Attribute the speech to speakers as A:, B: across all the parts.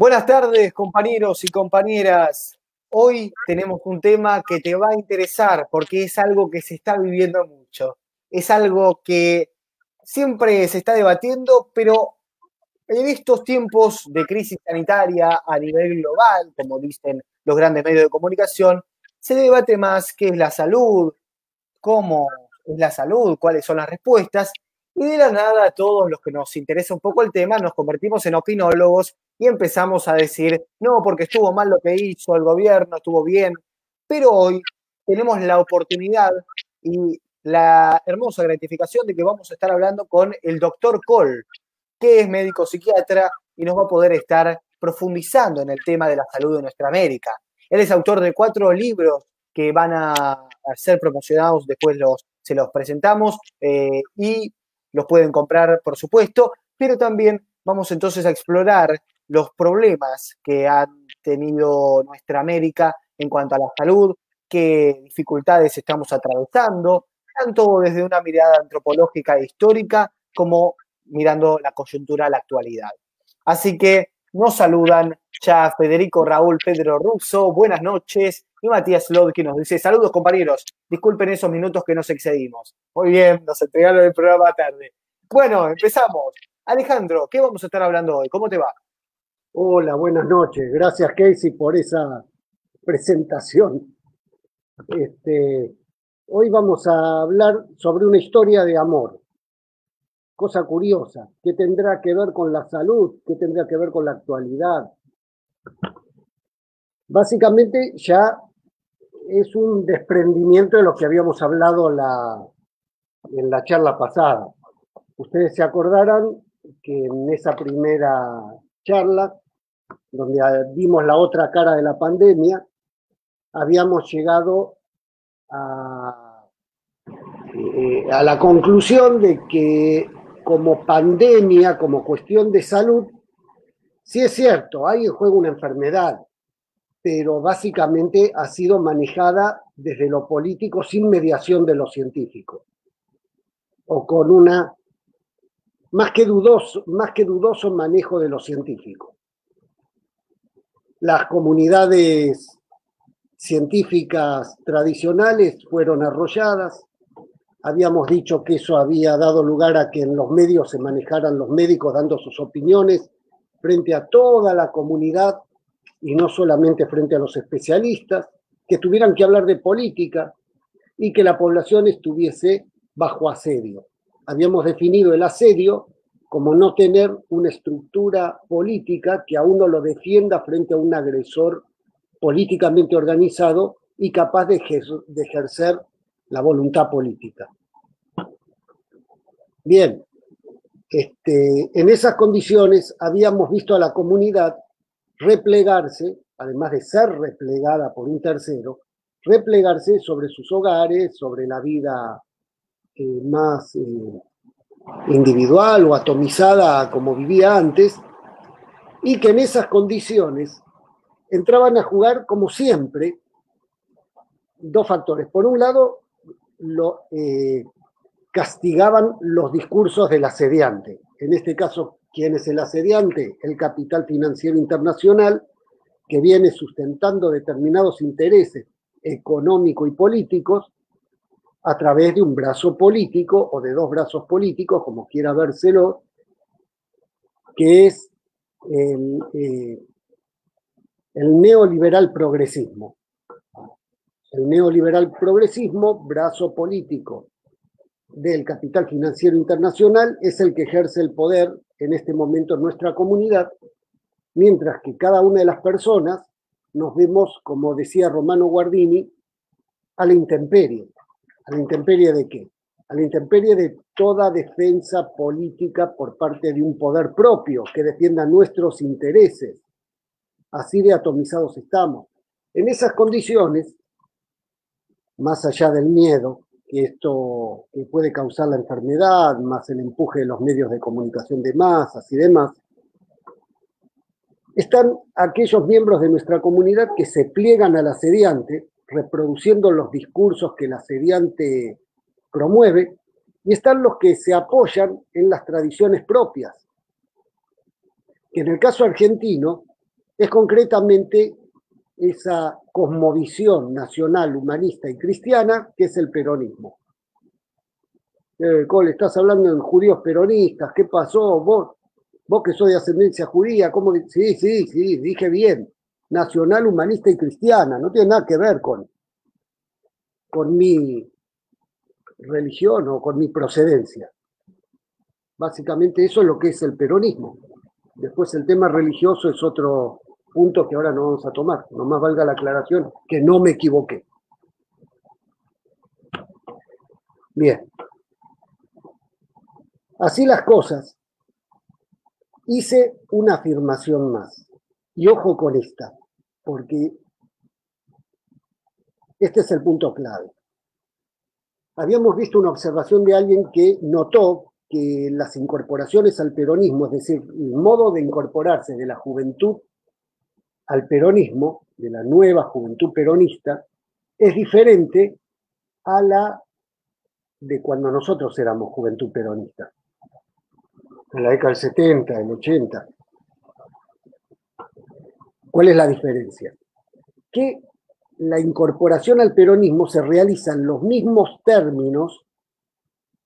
A: Buenas tardes, compañeros y compañeras. Hoy tenemos un tema que te va a interesar porque es algo que se está viviendo mucho. Es algo que siempre se está debatiendo, pero en estos tiempos de crisis sanitaria a nivel global, como dicen los grandes medios de comunicación, se debate más qué es la salud, cómo es la salud, cuáles son las respuestas, y de la nada todos los que nos interesa un poco el tema nos convertimos en opinólogos y empezamos a decir, no, porque estuvo mal lo que hizo el gobierno, estuvo bien, pero hoy tenemos la oportunidad y la hermosa gratificación de que vamos a estar hablando con el doctor Cole, que es médico psiquiatra y nos va a poder estar profundizando en el tema de la salud de nuestra América. Él es autor de 4 libros que van a ser promocionados, después se los presentamos y los pueden comprar, por supuesto, pero también vamos entonces a explorar los problemas que ha tenido nuestra América en cuanto a la salud, qué dificultades estamos atravesando, tanto desde una mirada antropológica e histórica como mirando la coyuntura a la actualidad. Así que nos saludan ya Federico Raúl Pedro Russo, buenas noches, y Matías Lod, que nos dice, saludos compañeros, disculpen esos minutos que nos excedimos. Muy bien, nos entregaron el programa tarde. Bueno, empezamos. Alejandro, ¿qué vamos a estar hablando hoy? ¿Cómo te va?
B: Hola, buenas noches. Gracias, Casey, por esa presentación. Hoy vamos a hablar sobre una historia de amor. Cosa curiosa, ¿qué tendrá que ver con la salud? ¿Qué tendrá que ver con la actualidad? Básicamente ya es un desprendimiento de lo que habíamos hablado en la charla pasada. Ustedes se acordarán que en esa primera charla, donde vimos la otra cara de la pandemia, habíamos llegado a la conclusión de que como pandemia, como cuestión de salud, sí es cierto, hay en juego una enfermedad, pero básicamente ha sido manejada desde lo político sin mediación de lo científico, o con una más que dudoso manejo de lo científico. Las comunidades científicas tradicionales fueron arrolladas. Habíamos dicho que eso había dado lugar a que en los medios se manejaran los médicos dando sus opiniones frente a toda la comunidad y no solamente frente a los especialistas, que tuvieran que hablar de política y que la población estuviese bajo asedio. Habíamos definido el asedio como no tener una estructura política que a uno lo defienda frente a un agresor políticamente organizado y capaz de ejercer la voluntad política. Bien, en esas condiciones habíamos visto a la comunidad replegarse, además de ser replegada por un tercero, replegarse sobre sus hogares, sobre la vida más individual o atomizada como vivía antes, y que en esas condiciones entraban a jugar, como siempre, dos factores. Por un lado, castigaban los discursos del asediante. En este caso, ¿quién es el asediante? El capital financiero internacional, que viene sustentando determinados intereses económicos y políticos a través de un brazo político o de dos brazos políticos, como quiera vérselo, que es el neoliberal progresismo. El neoliberal progresismo, brazo político del capital financiero internacional, es el que ejerce el poder en este momento en nuestra comunidad, mientras que cada una de las personas nos vemos, como decía Romano Guardini, a la intemperie. ¿A la intemperie de qué? A la intemperie de toda defensa política por parte de un poder propio que defienda nuestros intereses. Así de atomizados estamos. En esas condiciones, más allá del miedo que esto que puede causar la enfermedad, más el empuje de los medios de comunicación de masas y demás, están aquellos miembros de nuestra comunidad que se pliegan al asediante, reproduciendo los discursos que el asediante promueve, y están los que se apoyan en las tradiciones propias, que en el caso argentino es concretamente esa cosmovisión nacional, humanista y cristiana que es el peronismo. Cole, estás hablando de judíos peronistas, ¿qué pasó? Vos que sos de ascendencia judía, ¿cómo? Sí, dije bien, nacional, humanista y cristiana, no tiene nada que ver con mi religión o con mi procedencia. Básicamente eso es lo que es el peronismo. Después el tema religioso es otro punto que ahora no vamos a tomar. Nomás valga la aclaración que no me equivoqué. Bien. Así las cosas, hice una afirmación más. Y ojo con esta, porque este es el punto clave. Habíamos visto una observación de alguien que notó que las incorporaciones al peronismo, es decir, el modo de incorporarse de la juventud al peronismo, de la nueva juventud peronista, es diferente a la de cuando nosotros éramos juventud peronista, en la década del 70, del 80. ¿Cuál es la diferencia? Que la incorporación al peronismo se realiza en los mismos términos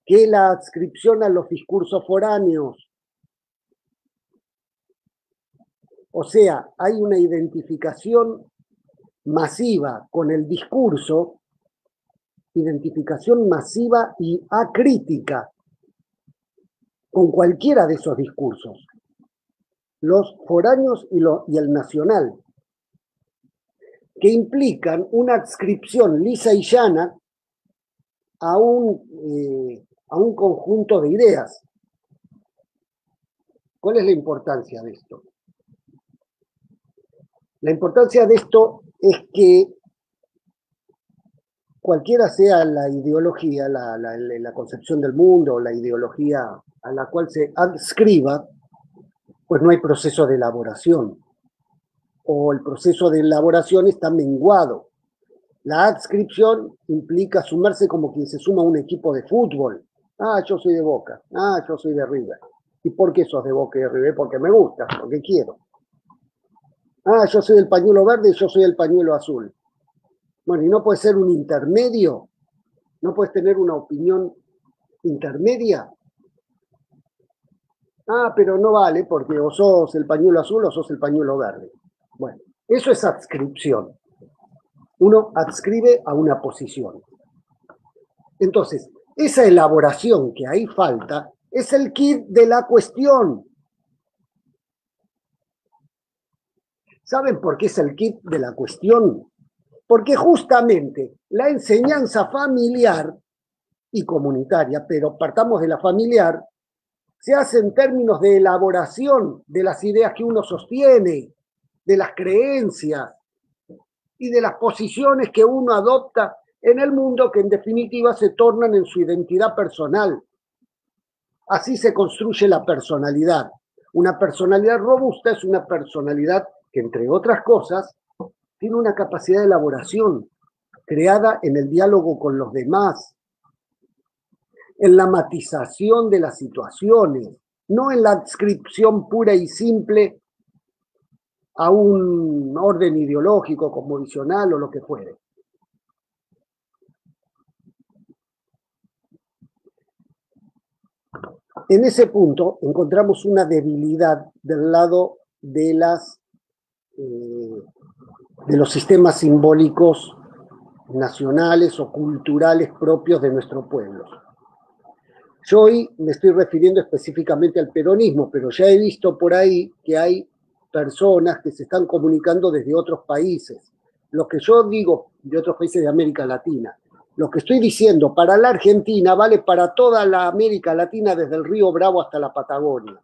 B: que la adscripción a los discursos foráneos. O sea, hay una identificación masiva con el discurso, identificación masiva y acrítica con cualquiera de esos discursos, los foráneos y el nacional, que implican una adscripción lisa y llana a un conjunto de ideas. ¿Cuál es la importancia de esto? La importancia de esto es que cualquiera sea la ideología, la concepción del mundo, la ideología a la cual se adscriba, pues no hay proceso de elaboración, o el proceso de elaboración está menguado. La adscripción implica sumarse como quien se suma a un equipo de fútbol. Ah, yo soy de Boca. Ah, yo soy de River. ¿Y por qué sos de Boca y de River? Porque me gusta, porque quiero. Ah, yo soy del pañuelo verde y yo soy del pañuelo azul. Bueno, ¿y no puede ser un intermedio? ¿No puedes tener una opinión intermedia? Ah, pero no vale porque o sos el pañuelo azul o sos el pañuelo verde. Bueno, eso es adscripción. Uno adscribe a una posición. Entonces, esa elaboración que ahí falta es el quid de la cuestión. ¿Saben por qué es el quid de la cuestión? Porque justamente la enseñanza familiar y comunitaria, pero partamos de la familiar, se hace en términos de elaboración de las ideas que uno sostiene, de las creencias y de las posiciones que uno adopta en el mundo, que en definitiva se tornan en su identidad personal. Así se construye la personalidad. Una personalidad robusta es una personalidad que, entre otras cosas, tiene una capacidad de elaboración creada en el diálogo con los demás, en la matización de las situaciones, no en la adscripción pura y simple a un orden ideológico, cosmovisional o lo que fuere. En ese punto encontramos una debilidad del lado de los sistemas simbólicos nacionales o culturales propios de nuestro pueblo. Yo hoy me estoy refiriendo específicamente al peronismo, pero ya he visto por ahí que hay personas que se están comunicando desde otros países. Lo que yo digo de otros países de América Latina, lo que estoy diciendo para la Argentina vale para toda la América Latina desde el Río Bravo hasta la Patagonia.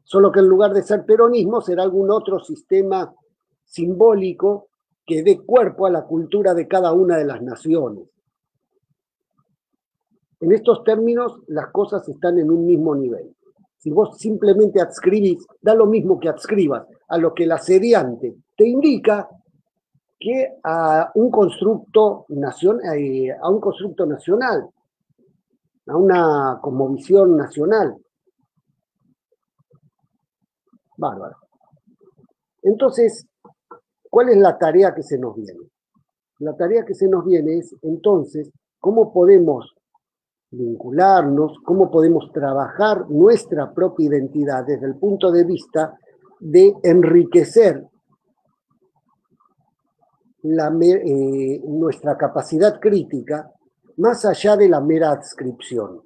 B: Solo que en lugar de ser peronismo será algún otro sistema simbólico que dé cuerpo a la cultura de cada una de las naciones. En estos términos, las cosas están en un mismo nivel. Si vos simplemente adscribís, da lo mismo que adscribas a lo que el asediante te indica que a un constructo nacional, a una cosmovisión nacional. Bárbaro. Entonces, ¿cuál es la tarea que se nos viene? La tarea que se nos viene es, entonces, cómo podemos vincularnos, cómo podemos trabajar nuestra propia identidad desde el punto de vista de enriquecer nuestra capacidad crítica más allá de la mera adscripción.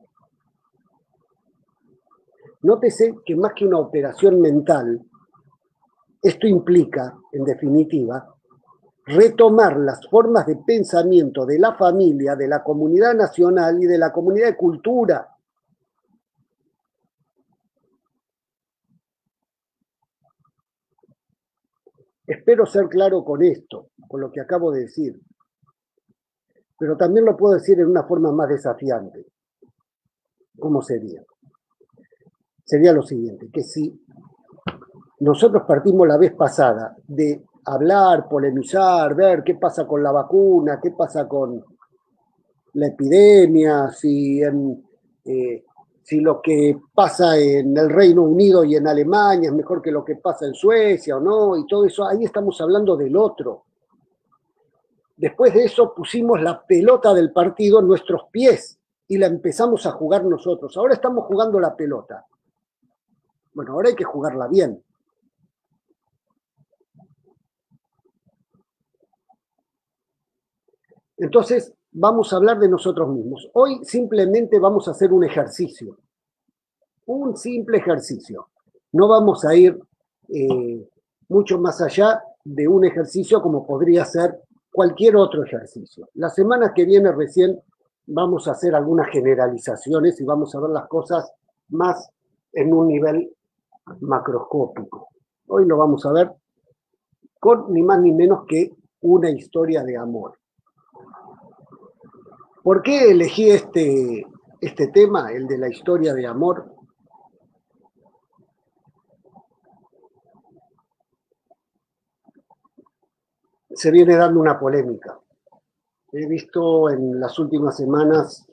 B: Nótese que más que una operación mental, esto implica, en definitiva, retomar las formas de pensamiento de la familia, de la comunidad nacional y de la comunidad de cultura. Espero ser claro con esto, con lo que acabo de decir, pero también lo puedo decir en una forma más desafiante. ¿Cómo sería? Sería lo siguiente, que si nosotros partimos la vez pasada de hablar, polemizar, ver qué pasa con la vacuna, qué pasa con la epidemia, si lo que pasa en el Reino Unido y en Alemania es mejor que lo que pasa en Suecia o no, y todo eso, ahí estamos hablando del otro. Después de eso pusimos la pelota del partido en nuestros pies y la empezamos a jugar nosotros. Ahora estamos jugando la pelota. Bueno, ahora hay que jugarla bien. Entonces, vamos a hablar de nosotros mismos. Hoy simplemente vamos a hacer un ejercicio. Un simple ejercicio. No vamos a ir mucho más allá de un ejercicio como podría ser cualquier otro ejercicio. La semana que viene recién vamos a hacer algunas generalizaciones y vamos a ver las cosas más en un nivel macroscópico. Hoy lo vamos a ver con ni más ni menos que una historia de amor. ¿Por qué elegí este tema, el de la historia de amor? Se viene dando una polémica. He visto en las últimas semanas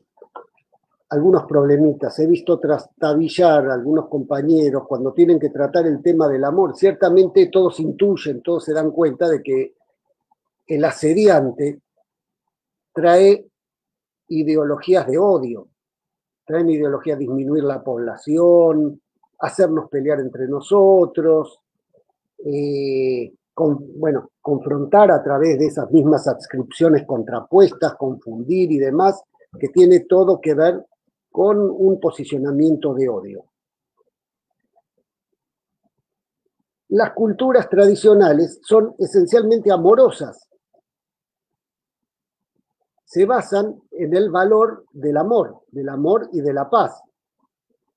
B: algunos problemitas, he visto trastabillar a algunos compañeros cuando tienen que tratar el tema del amor. Ciertamente todos intuyen, todos se dan cuenta de que el asediante trae ideologías de odio, traen ideologías de disminuir la población, hacernos pelear entre nosotros, confrontar a través de esas mismas adscripciones contrapuestas, confundir y demás, que tiene todo que ver con un posicionamiento de odio. Las culturas tradicionales son esencialmente amorosas. Se basan en el valor del amor y de la paz.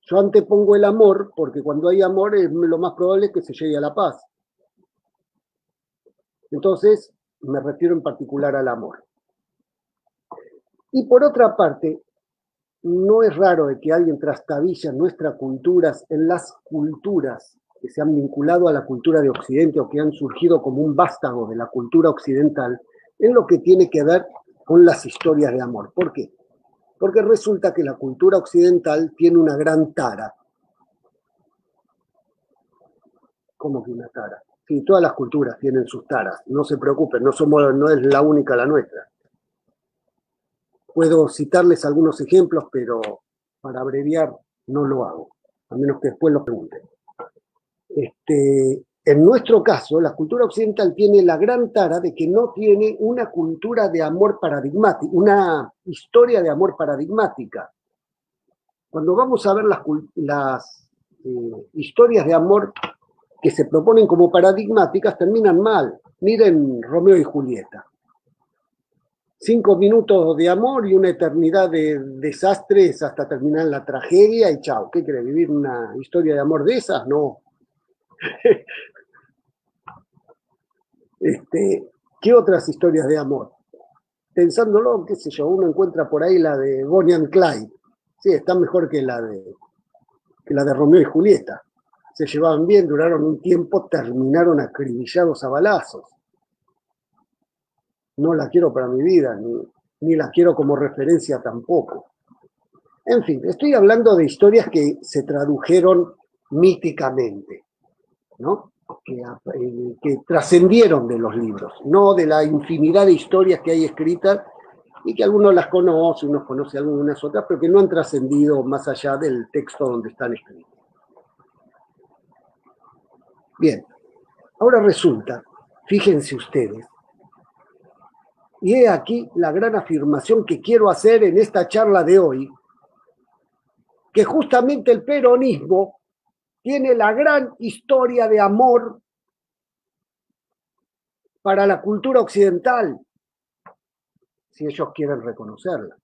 B: Yo antepongo el amor porque cuando hay amor lo más probable es que se llegue a la paz. Entonces, me refiero en particular al amor. Y por otra parte, no es raro de que alguien trastabilla nuestras culturas en las culturas que se han vinculado a la cultura de Occidente o que han surgido como un vástago de la cultura occidental en lo que tiene que ver con las historias de amor. ¿Por qué? Porque resulta que la cultura occidental tiene una gran tara. ¿Cómo que una tara? Sí, todas las culturas tienen sus taras, no se preocupen, no es la única la nuestra. Puedo citarles algunos ejemplos, pero para abreviar no lo hago, a menos que después lo pregunten. En nuestro caso, la cultura occidental tiene la gran tara de que no tiene una cultura de amor paradigmática, una historia de amor paradigmática. Cuando vamos a ver las historias de amor que se proponen como paradigmáticas, terminan mal. Miren Romeo y Julieta. 5 minutos de amor y una eternidad de desastres hasta terminar en la tragedia y chao. ¿Qué quiere vivir una historia de amor de esas? No. ¿Qué otras historias de amor? Pensándolo, qué sé yo, uno encuentra por ahí la de Bonnie and Clyde. Sí, está mejor que la de Romeo y Julieta. Se llevaban bien, duraron un tiempo, terminaron acribillados a balazos. No la quiero para mi vida, ni la quiero como referencia tampoco. En fin, estoy hablando de historias que se tradujeron míticamente, ¿no? que trascendieron de los libros, no de la infinidad de historias que hay escritas y que algunos las conocen, unos conocen algunas otras, pero que no han trascendido más allá del texto donde están escritos. Bien, ahora resulta, fíjense ustedes, y he aquí la gran afirmación que quiero hacer en esta charla de hoy, que justamente el peronismo tiene la gran historia de amor para la cultura occidental, si ellos quieren reconocerla.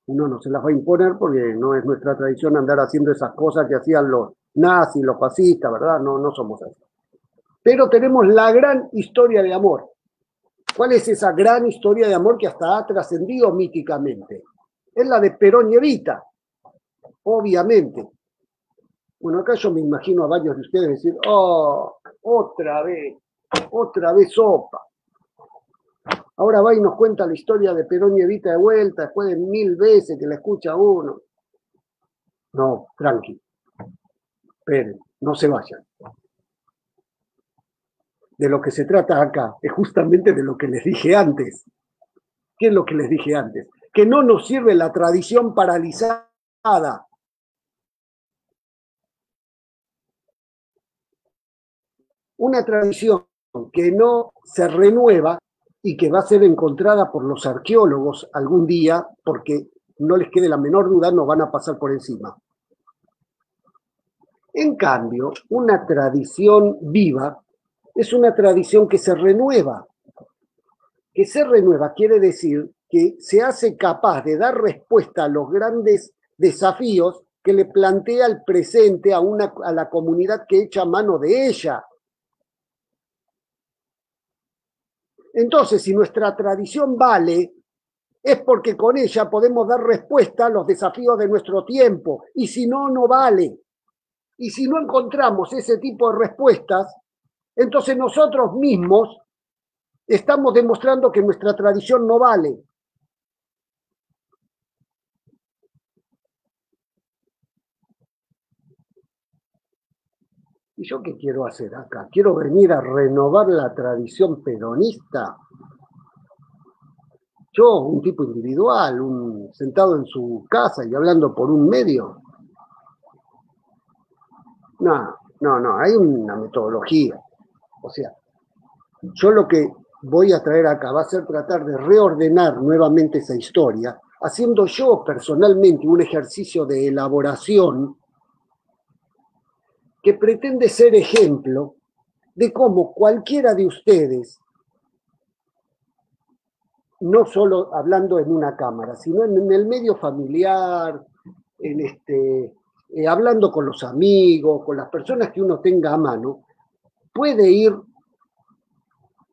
B: Uno no se las va a imponer porque no es nuestra tradición andar haciendo esas cosas que hacían los nazis, los fascistas, ¿verdad? No somos así. Pero tenemos la gran historia de amor. ¿Cuál es esa gran historia de amor que hasta ha trascendido míticamente? Es la de Perón y Evita, obviamente. Bueno, acá yo me imagino a varios de ustedes decir, oh, otra vez sopa. Ahora va y nos cuenta la historia de Perón y Evita de vuelta, después de 1000 veces que la escucha uno. No, tranqui. Esperen, no se vayan. De lo que se trata acá es justamente de lo que les dije antes. ¿Qué es lo que les dije antes? Que no nos sirve la tradición paralizada. Una tradición que no se renueva y que va a ser encontrada por los arqueólogos algún día, porque no les quede la menor duda, nos van a pasar por encima. En cambio, una tradición viva es una tradición que se renueva. Que se renueva quiere decir que se hace capaz de dar respuesta a los grandes desafíos que le plantea el presente a la comunidad que echa mano de ella. Entonces, si nuestra tradición vale, es porque con ella podemos dar respuesta a los desafíos de nuestro tiempo. Y si no, no vale. Y si no encontramos ese tipo de respuestas, entonces nosotros mismos estamos demostrando que nuestra tradición no vale. ¿Y yo qué quiero hacer acá? ¿Quiero venir a renovar la tradición peronista? Yo, un tipo individual, sentado en su casa y hablando por un medio. No, hay una metodología. O sea, yo lo que voy a traer acá va a ser tratar de reordenar nuevamente esa historia, haciendo yo personalmente un ejercicio de elaboración que pretende ser ejemplo de cómo cualquiera de ustedes, no solo hablando en una cámara, sino en el medio familiar, hablando con los amigos, con las personas que uno tenga a mano, puede ir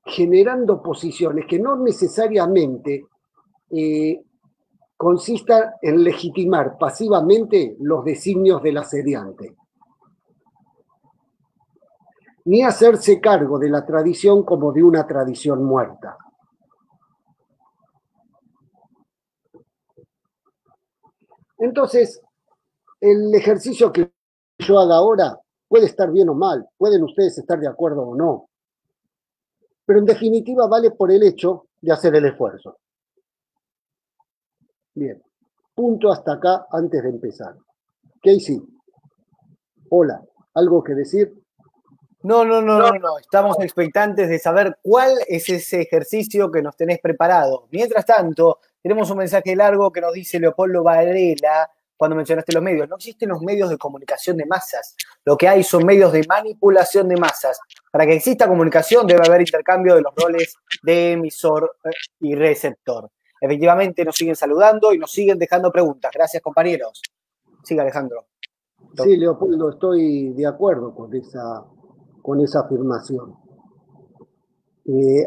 B: generando posiciones que no necesariamente consista en legitimar pasivamente los designios del asediante, ni hacerse cargo de la tradición como de una tradición muerta. Entonces, el ejercicio que yo haga ahora puede estar bien o mal, pueden ustedes estar de acuerdo o no, pero en definitiva vale por el hecho de hacer el esfuerzo. Bien, punto hasta acá antes de empezar. Casey, hola, ¿algo que decir?
A: No. Estamos expectantes de saber cuál es ese ejercicio que nos tenés preparado. Mientras tanto, tenemos un mensaje largo que nos dice Leopoldo Varela cuando mencionaste los medios. No existen los medios de comunicación de masas. Lo que hay son medios de manipulación de masas. Para que exista comunicación debe haber intercambio de los roles de emisor y receptor. Efectivamente, nos siguen saludando y nos siguen dejando preguntas. Gracias, compañeros. Siga, Alejandro.
B: Sí, Leopoldo, estoy de acuerdo con esa afirmación.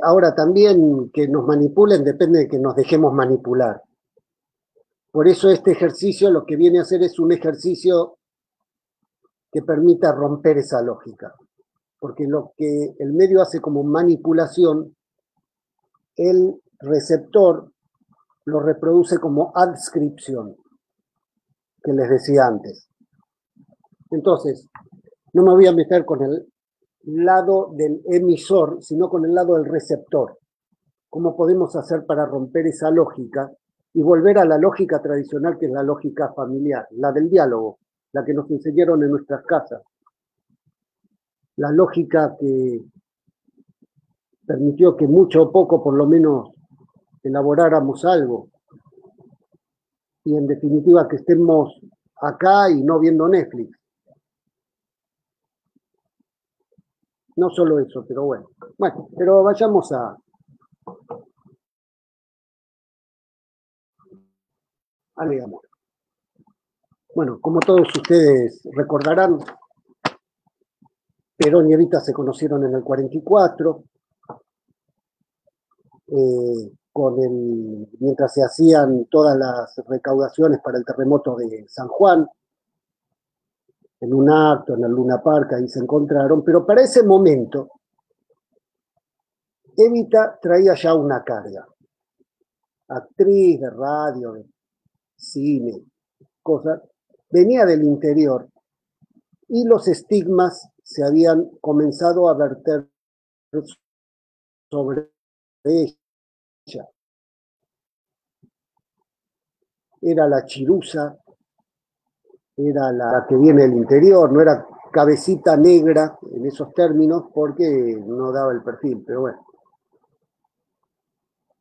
B: Ahora también que nos manipulen depende de que nos dejemos manipular. Por eso este ejercicio lo que viene a hacer es un ejercicio que permita romper esa lógica. Porque lo que el medio hace como manipulación, el receptor lo reproduce como adscripción, que les decía antes. Entonces, no me voy a meter con lado del emisor, sino con el lado del receptor. ¿Cómo podemos hacer para romper esa lógica y volver a la lógica tradicional, que es la lógica familiar, la del diálogo, la que nos enseñaron en nuestras casas? La lógica que permitió que mucho o poco, por lo menos, elaboráramos algo. Y en definitiva que estemos acá y no viendo Netflix. No solo eso, pero bueno. Bueno, pero vayamos a amor. Bueno, como todos ustedes recordarán, Perón y Evita se conocieron en el 44, mientras se hacían todas las recaudaciones para el terremoto de San Juan, en un acto en el Luna Park, ahí se encontraron, pero para ese momento Evita traía ya una carga. Actriz de radio, de cine, cosas, venía del interior y los estigmas se habían comenzado a verter sobre ella. Era la chirusa, era la que viene del interior, no era cabecita negra en esos términos porque no daba el perfil, pero bueno.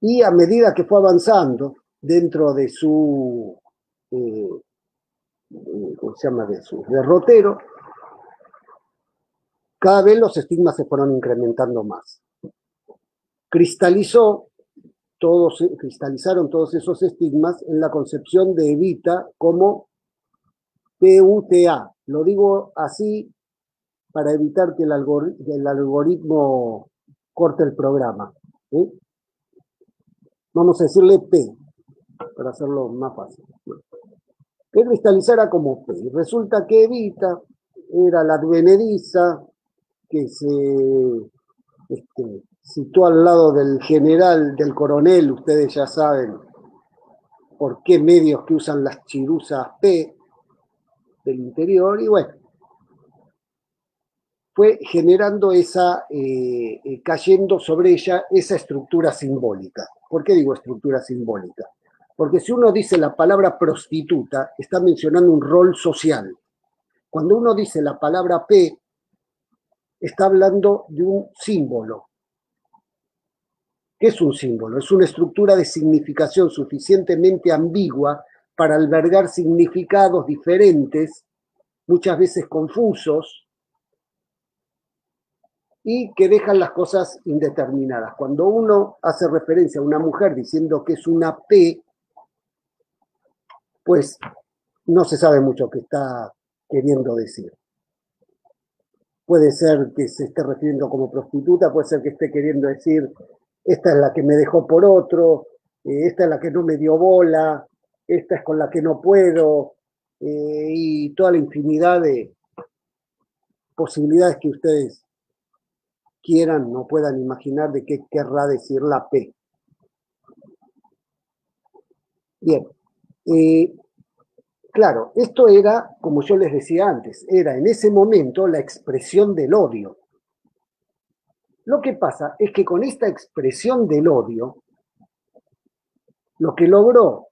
B: Y a medida que fue avanzando dentro de su, ¿cómo se llama?, de su derrotero, cada vez los estigmas se fueron incrementando más. Cristalizaron todos esos estigmas en la concepción de Evita como PUTA. Lo digo así para evitar que el algoritmo corte el programa. Vamos a decirle P, para hacerlo más fácil. Que cristalizara como P. Resulta que Evita era la advenediza que se situó al lado del general, del coronel. Ustedes ya saben por qué medios que usan las chirusas P del interior, y bueno, fue generando cayendo sobre ella esa estructura simbólica. ¿Por qué digo estructura simbólica? Porque si uno dice la palabra prostituta, está mencionando un rol social. Cuando uno dice la palabra P, está hablando de un símbolo. ¿Qué es un símbolo? Es una estructura de significación suficientemente ambigua para albergar significados diferentes, muchas veces confusos, y que dejan las cosas indeterminadas. Cuando uno hace referencia a una mujer diciendo que es una P, pues no se sabe mucho qué está queriendo decir. Puede ser que se esté refiriendo como prostituta, puede ser que esté queriendo decir esta es la que me dejó por otro, esta es la que no me dio bola, esta es con la que no puedo, y toda la infinidad de posibilidades que ustedes quieran, no puedan imaginar de qué querrá decir la P. Bien, claro, esto era, como yo les decía antes, era en ese momento la expresión del odio. Lo que pasa es que con esta expresión del odio, lo que logró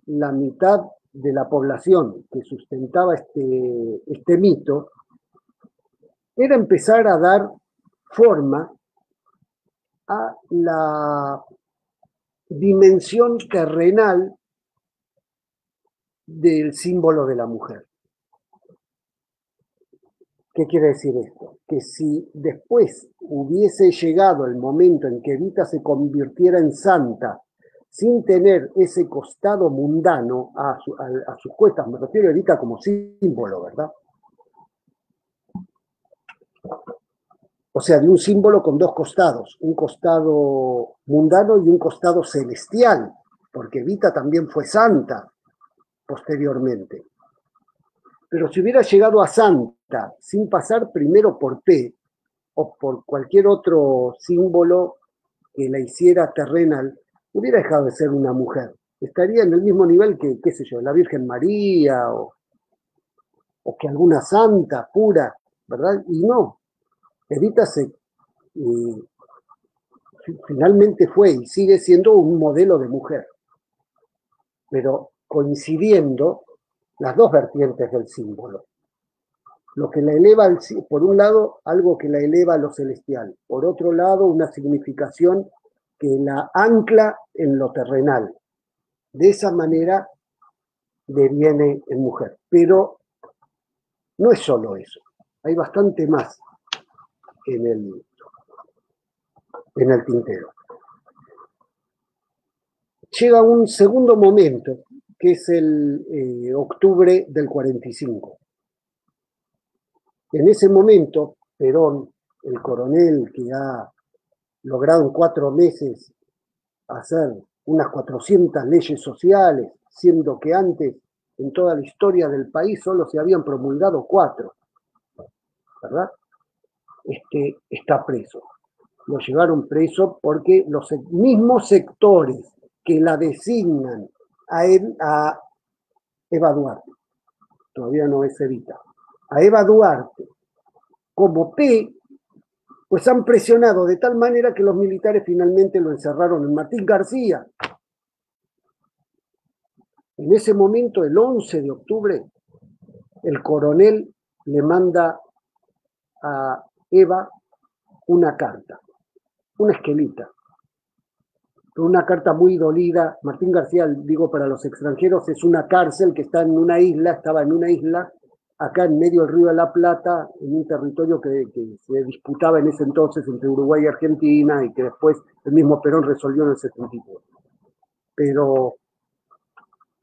B: la mitad de la población que sustentaba este mito era empezar a dar forma a la dimensión terrenal del símbolo de la mujer. ¿Qué quiere decir esto? Que si después hubiese llegado el momento en que Evita se convirtiera en santa sin tener ese costado mundano a sus cuestas, me refiero a Evita como símbolo, ¿verdad? O sea, de un símbolo con dos costados, un costado mundano y un costado celestial, porque Evita también fue santa posteriormente. Pero si hubiera llegado a santa sin pasar primero por P o por cualquier otro símbolo que la hiciera terrenal, hubiera dejado de ser una mujer. Estaría en el mismo nivel que, qué sé yo, la Virgen María o que alguna santa pura, ¿verdad? Y no. Evita finalmente fue y sigue siendo un modelo de mujer, pero coincidiendo las dos vertientes del símbolo. Lo que la eleva, por un lado, algo que la eleva a lo celestial, por otro lado, una significación que la ancla en lo terrenal. De esa manera deviene en mujer. Pero no es solo eso, hay bastante más en el tintero. Llega un segundo momento, que es el octubre del 45. En ese momento, Perón, el coronel que ha logrado en 4 meses hacer unas 400 leyes sociales, siendo que antes, en toda la historia del país, solo se habían promulgado 4, ¿verdad? Está preso. Lo llevaron preso porque los mismos sectores que la designan a Eva Duarte, todavía no es Evita, a Eva Duarte como P, pues han presionado de tal manera que los militares finalmente lo encerraron en Martín García. En ese momento, el 11 de octubre, el coronel le manda a Eva una carta, una esquelita, una carta muy dolida. Martín García, digo para los extranjeros, es una cárcel que está en una isla, estaba en una isla, acá en medio del Río de la Plata, en un territorio que se disputaba en ese entonces entre Uruguay y Argentina, y que después el mismo Perón resolvió en el 74. Pero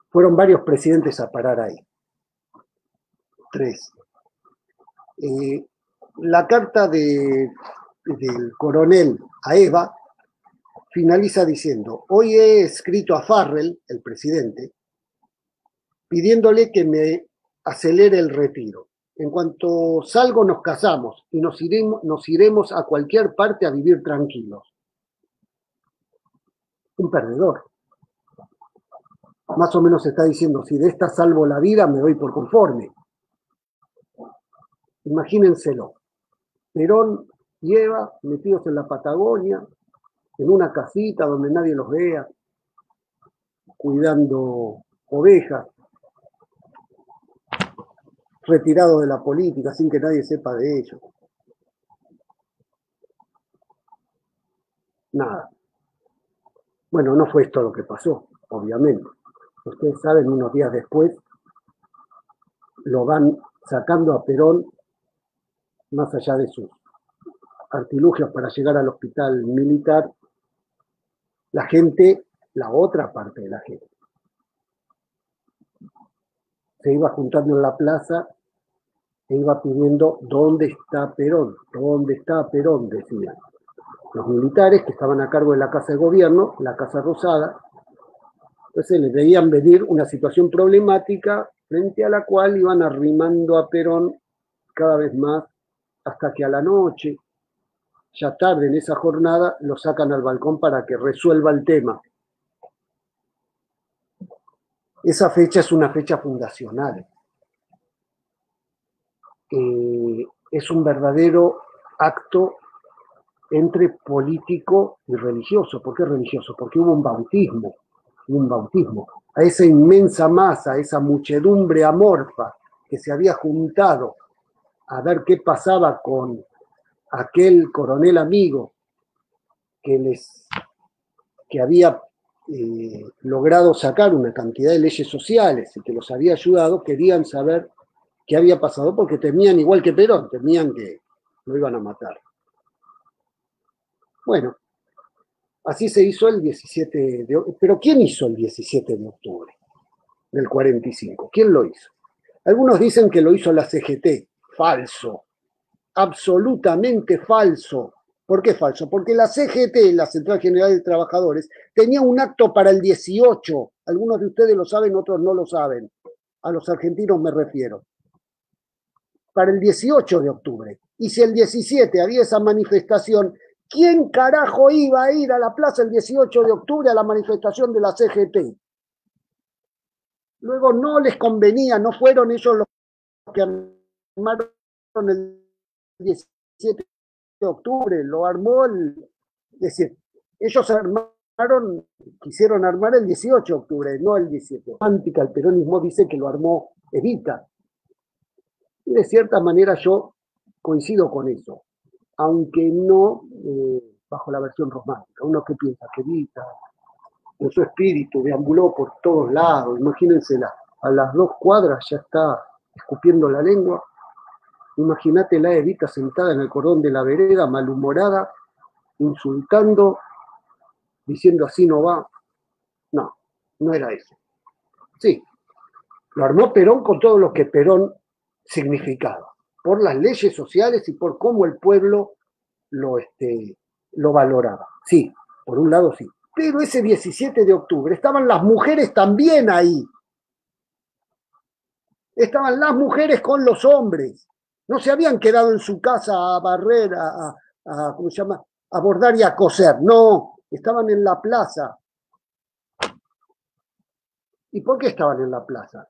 B: fueron varios presidentes a parar ahí. 3. La carta del coronel a Eva finaliza diciendo: hoy he escrito a Farrell, el presidente, pidiéndole que me acelere el retiro. En cuanto salgo nos casamos y nos iremos a cualquier parte a vivir tranquilos. Un perdedor. Más o menos está diciendo, si de esta salvo la vida me doy por conforme. Imagínenselo. Perón y Eva metidos en la Patagonia, en una casita donde nadie los vea, cuidando ovejas, retirados de la política sin que nadie sepa de ellos. Nada. Bueno, no fue esto lo que pasó, obviamente. Ustedes saben, unos días después lo van sacando a Perón, más allá de sus artilugios para llegar al hospital militar, la gente, la otra parte de la gente, se iba juntando en la plaza e iba pidiendo: ¿dónde está Perón? ¿Dónde está Perón?, decían. Los militares que estaban a cargo de la Casa de Gobierno, la Casa Rosada, entonces les veían venir una situación problemática frente a la cual iban arrimando a Perón cada vez más, hasta que a la noche, ya tarde en esa jornada, lo sacan al balcón para que resuelva el tema. Esa fecha es una fecha fundacional. Es un verdadero acto entre político y religioso. ¿Por qué religioso? Porque hubo un bautismo. A esa inmensa masa, a esa muchedumbre amorfa que se había juntado a ver qué pasaba con aquel coronel amigo que había logrado sacar una cantidad de leyes sociales y que los había ayudado, querían saber qué había pasado porque temían, igual que Perón, temían que lo iban a matar. Bueno, así se hizo el 17 de octubre. Pero ¿quién hizo el 17 de octubre del 45? ¿Quién lo hizo? Algunos dicen que lo hizo la CGT. Falso. Absolutamente falso. ¿Por qué falso? Porque la CGT, la Central General de Trabajadores, tenía un acto para el 18. Algunos de ustedes lo saben, otros no lo saben. A los argentinos me refiero. Para el 18 de octubre. Y si el 17 había esa manifestación, ¿quién carajo iba a ir a la plaza el 18 de octubre a la manifestación de la CGT? Luego no les convenía, no fueron ellos los que armaron el 17 de octubre, lo armó es decir, ellos quisieron armar el 18 de octubre, no el 17. El peronismo dice que lo armó Evita. Y de cierta manera yo coincido con eso, aunque no bajo la versión romántica. Uno que piensa que Evita, en su espíritu, deambuló por todos lados, imagínensela, a las 2 cuadras ya está escupiendo la lengua. Imagínatela Evita sentada en el cordón de la vereda, malhumorada, insultando, diciendo así no va. No, no era eso. Sí, lo armó Perón con todo lo que Perón significaba, por las leyes sociales y por cómo el pueblo lo valoraba. Sí, por un lado sí. Pero ese 17 de octubre estaban las mujeres también ahí. Estaban las mujeres con los hombres. No se habían quedado en su casa a barrer, ¿cómo se llama? A bordar y a coser. No, estaban en la plaza. ¿Y por qué estaban en la plaza?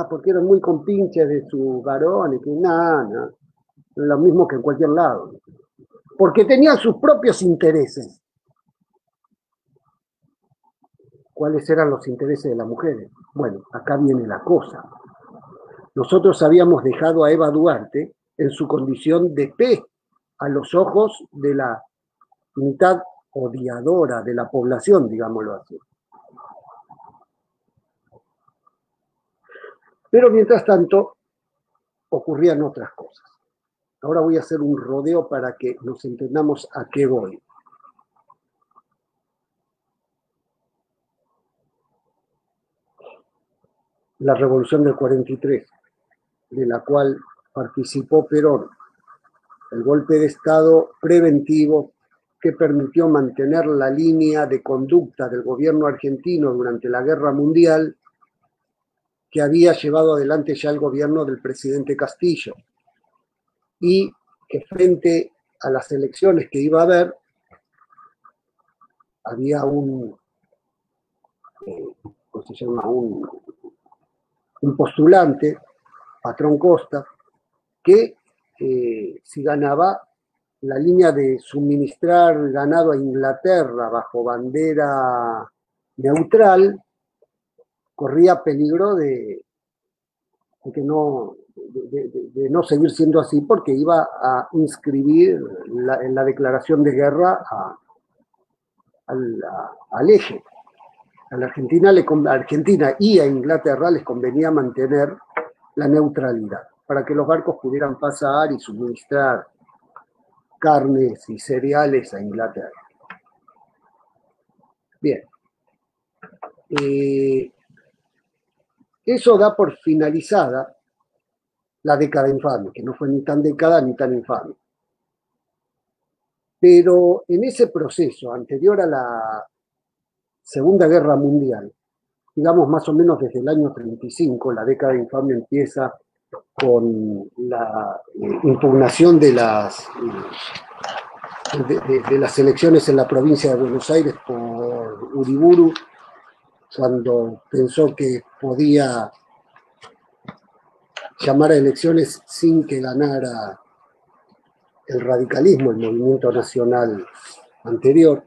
B: Porque eran muy compinches de sus varones, que nada, lo mismo que en cualquier lado. Porque tenían sus propios intereses. ¿Cuáles eran los intereses de las mujeres? Bueno, acá viene la cosa. Nosotros habíamos dejado a Eva Duarte en su condición de pez a los ojos de la mitad odiadora de la población, digámoslo así. Pero mientras tanto, ocurrían otras cosas. Ahora voy a hacer un rodeo para que nos entendamos a qué voy. La Revolución del 43, de la cual participó Perón, el golpe de Estado preventivo que permitió mantener la línea de conducta del gobierno argentino durante la Guerra Mundial, que había llevado adelante ya el gobierno del presidente Castillo, y que frente a las elecciones que iba a haber, había un postulante, Patrón Costa, que si ganaba, la línea de suministrar ganado a Inglaterra bajo bandera neutral corría peligro de no seguir siendo así, porque iba a inscribir en la declaración de guerra al eje. A la Argentina y a Inglaterra les convenía mantener la neutralidad para que los barcos pudieran pasar y suministrar carnes y cereales a Inglaterra. Bien. Eso da por finalizada la década infame, que no fue ni tan década ni tan infame. Pero en ese proceso anterior a la Segunda Guerra Mundial, digamos más o menos desde el año 35, la década infame empieza con la impugnación de las elecciones en la provincia de Buenos Aires por Uriburu, cuando pensó que podía llamar a elecciones sin que ganara el radicalismo, el movimiento nacional anterior.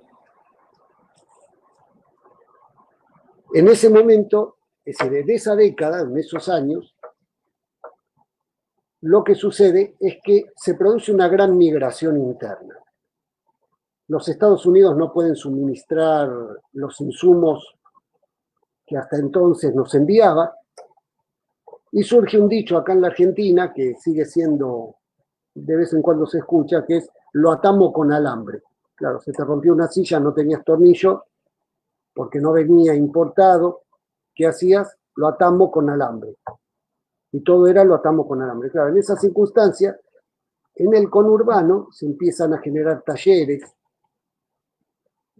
B: En ese momento, en esa década, en esos años, lo que sucede es que se produce una gran migración interna. Los Estados Unidos no pueden suministrar los insumos que hasta entonces nos enviaba, y surge un dicho acá en la Argentina que sigue siendo, de vez en cuando se escucha, que es: lo atamos con alambre. Claro, se te rompió una silla, no tenías tornillo, porque no venía importado. ¿Qué hacías? Lo atamos con alambre. Y todo era lo atamos con alambre. Claro, en esas circunstancias, en el conurbano se empiezan a generar talleres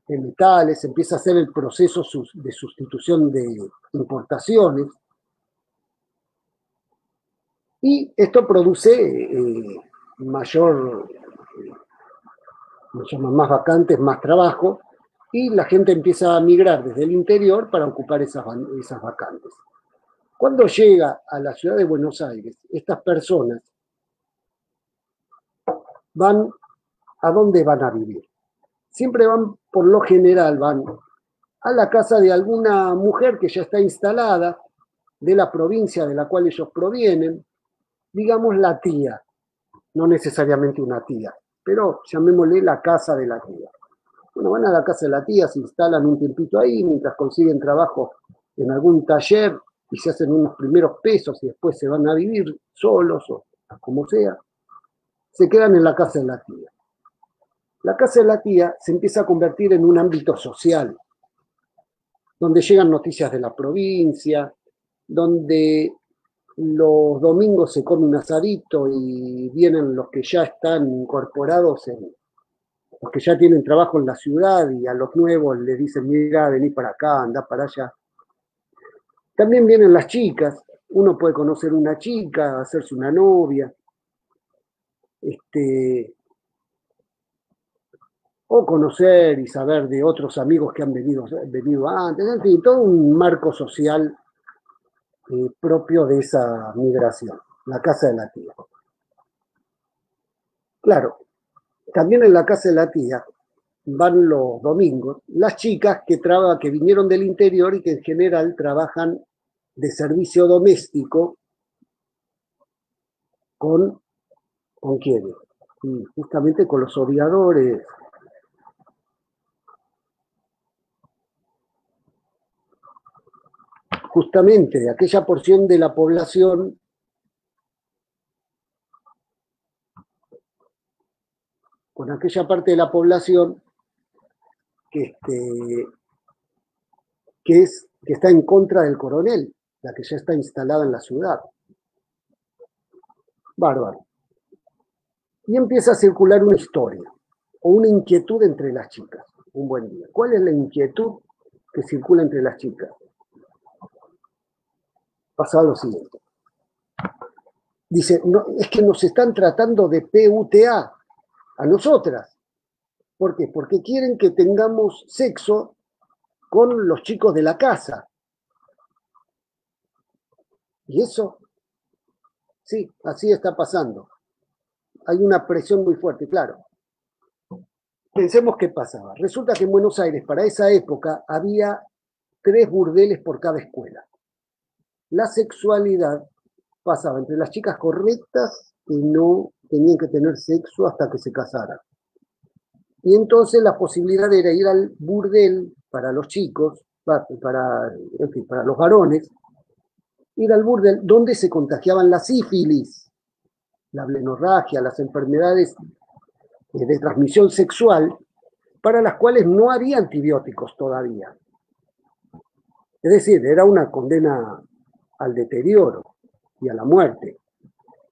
B: de metales, se empieza a hacer el proceso de sustitución de importaciones, y esto produce más vacantes, más trabajo, y la gente empieza a migrar desde el interior para ocupar esas vacantes. Cuando llega a la ciudad de Buenos Aires, estas personas van, ¿a dónde van a vivir? Siempre van, por lo general, van a la casa de alguna mujer que ya está instalada, de la provincia de la cual ellos provienen, digamos la tía, no necesariamente una tía, pero llamémosle la casa de la tía. Bueno, van a la casa de la tía, se instalan un tiempito ahí, mientras consiguen trabajo en algún taller y se hacen unos primeros pesos y después se van a vivir solos o como sea, se quedan en la casa de la tía. La casa de la tía se empieza a convertir en un ámbito social, donde llegan noticias de la provincia, donde los domingos se come un asadito y vienen los que ya están incorporados, los que ya tienen trabajo en la ciudad, y a los nuevos les dicen, mira, vení para acá, andá para allá. También vienen las chicas, uno puede conocer una chica, hacerse una novia, o conocer y saber de otros amigos que han venido antes, en fin, todo un marco social propio de esa migración, la casa de la tía. Claro, también en la casa de la tía van los domingos las chicas que vinieron del interior y que en general trabajan de servicio doméstico ¿con quiénes? Justamente con los odiadores. Justamente de aquella porción de la población con aquella parte de la población que está en contra del coronel, la que ya está instalada en la ciudad. Bárbaro. Y empieza a circular una historia o una inquietud entre las chicas. Un buen día. ¿Cuál es la inquietud que circula entre las chicas? Pasa lo siguiente. Dice, no, es que nos están tratando de PUTA a nosotras. ¿Por qué? Porque quieren que tengamos sexo con los chicos de la casa. Y eso, sí, así está pasando. Hay una presión muy fuerte, claro. Pensemos qué pasaba. Resulta que en Buenos Aires, para esa época, había 3 burdeles por cada escuela. La sexualidad pasaba entre las chicas correctas que no tenían que tener sexo hasta que se casaran. Y entonces la posibilidad era ir al burdel para los chicos, en fin, para los varones, ir al burdel donde se contagiaban la sífilis, la blenorragia, las enfermedades de transmisión sexual, para las cuales no había antibióticos todavía. Es decir, era una condena al deterioro y a la muerte.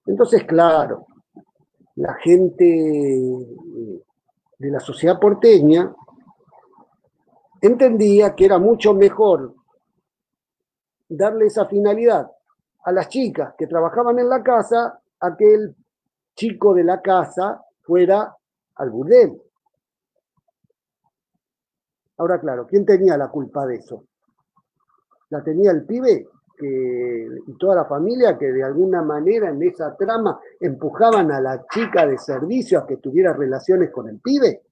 B: Entonces, claro, la gente de la sociedad porteña entendía que era mucho mejor darle esa finalidad a las chicas que trabajaban en la casa a que el chico de la casa fuera al burdel. Ahora, claro, ¿quién tenía la culpa de eso? ¿La tenía el pibe y toda la familia que de alguna manera en esa trama empujaban a la chica de servicio a que tuviera relaciones con el pibe?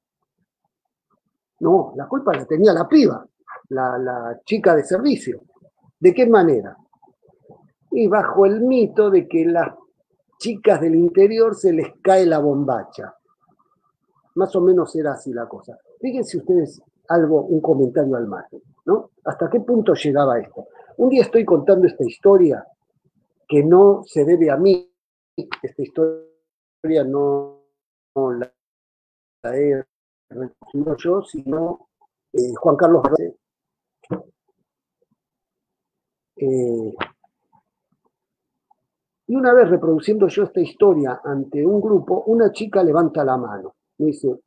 B: No, la culpa la tenía la piba, la chica de servicio. ¿De qué manera? Y bajo el mito de que las chicas del interior se les cae la bombacha. Más o menos era así la cosa. Fíjense ustedes un comentario al margen, ¿no? ¿Hasta qué punto llegaba esto? Un día estoy contando esta historia que no se debe a mí. Esta historia no la he reconocido yo, sino Juan Carlos Barré. Y una vez reproduciendo yo esta historia ante un grupo, una chica levanta la mano. Me dice,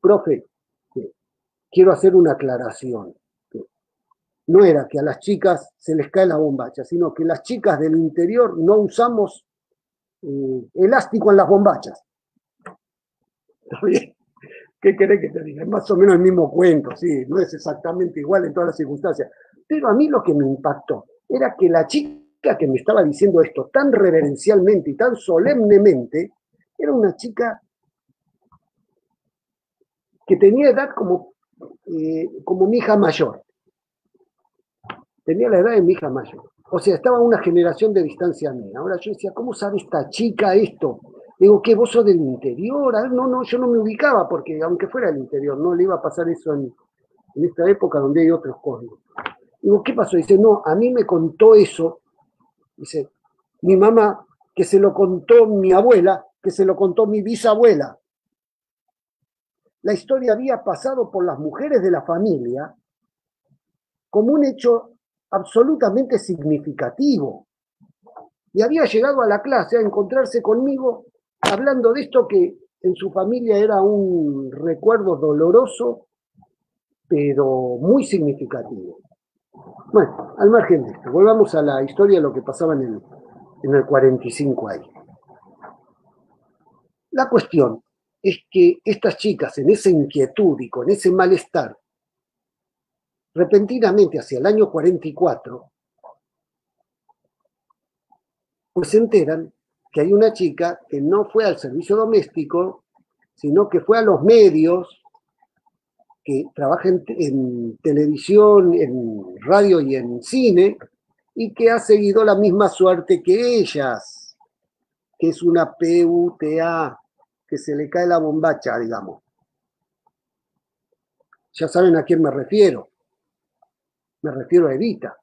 B: profe, quiero hacer una aclaración. No era que a las chicas se les cae la bombacha, sino que las chicas del interior no usamos elástico en las bombachas. ¿Está bien? ¿Qué querés que te diga? Es más o menos el mismo cuento, sí, no es exactamente igual en todas las circunstancias. Pero a mí lo que me impactó era que la chica que me estaba diciendo esto tan reverencialmente y tan solemnemente era una chica que tenía edad como mi hija mayor. Tenía la edad de mi hija mayor. O sea, estaba a una generación de distancia mía. Ahora yo decía, ¿cómo sabe esta chica esto? Digo, ¿qué, vos sos del interior? Ah, no, yo no me ubicaba, porque aunque fuera del interior, no le iba a pasar eso en esta época donde hay otros códigos. Digo, ¿qué pasó? Dice, no, a mí me contó eso, dice, mi mamá, que se lo contó mi abuela, que se lo contó mi bisabuela. La historia había pasado por las mujeres de la familia como un hecho absolutamente significativo. Y había llegado a la clase a encontrarse conmigo hablando de esto que en su familia era un recuerdo doloroso, pero muy significativo. Bueno, al margen de esto, volvamos a la historia de lo que pasaba en el 45 ahí. La cuestión es que estas chicas, en esa inquietud y con ese malestar, repentinamente hacia el año 44, pues se enteran que hay una chica que no fue al servicio doméstico, sino que fue a los medios, que trabaja en televisión, en radio y en cine, y que ha seguido la misma suerte que ellas, que es una PUTA, que se le cae la bombacha, digamos. Ya saben a quién me refiero a Evita.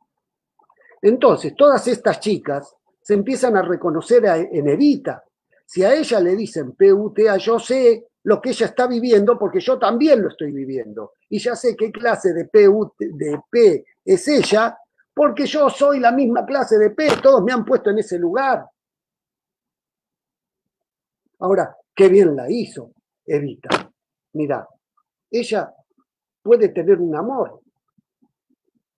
B: Entonces, todas estas chicas se empiezan a reconocer en Evita. Si a ella le dicen PUTA, yo sé lo que ella está viviendo porque yo también lo estoy viviendo. Y ya sé qué clase de P es ella porque yo soy la misma clase de P, todos me han puesto en ese lugar. Ahora, qué bien la hizo Evita. Mira, ella puede tener un amor.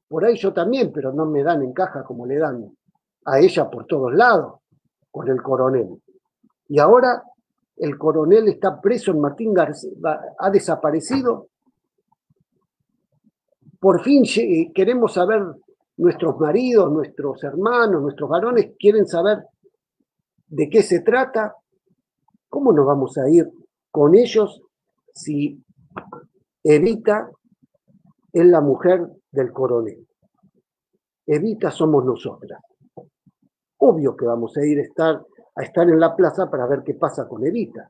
B: Por ahí yo también, pero no me dan en caja como le dan a ella por todos lados, con el coronel. Y ahora el coronel está preso en Martín García, ha desaparecido. Por fin queremos saber, nuestros maridos, nuestros hermanos, nuestros varones quieren saber de qué se trata. ¿Cómo nos vamos a ir con ellos si Evita es la mujer del coronel? Evita somos nosotras. Obvio que vamos a ir a estar en la plaza para ver qué pasa con Evita.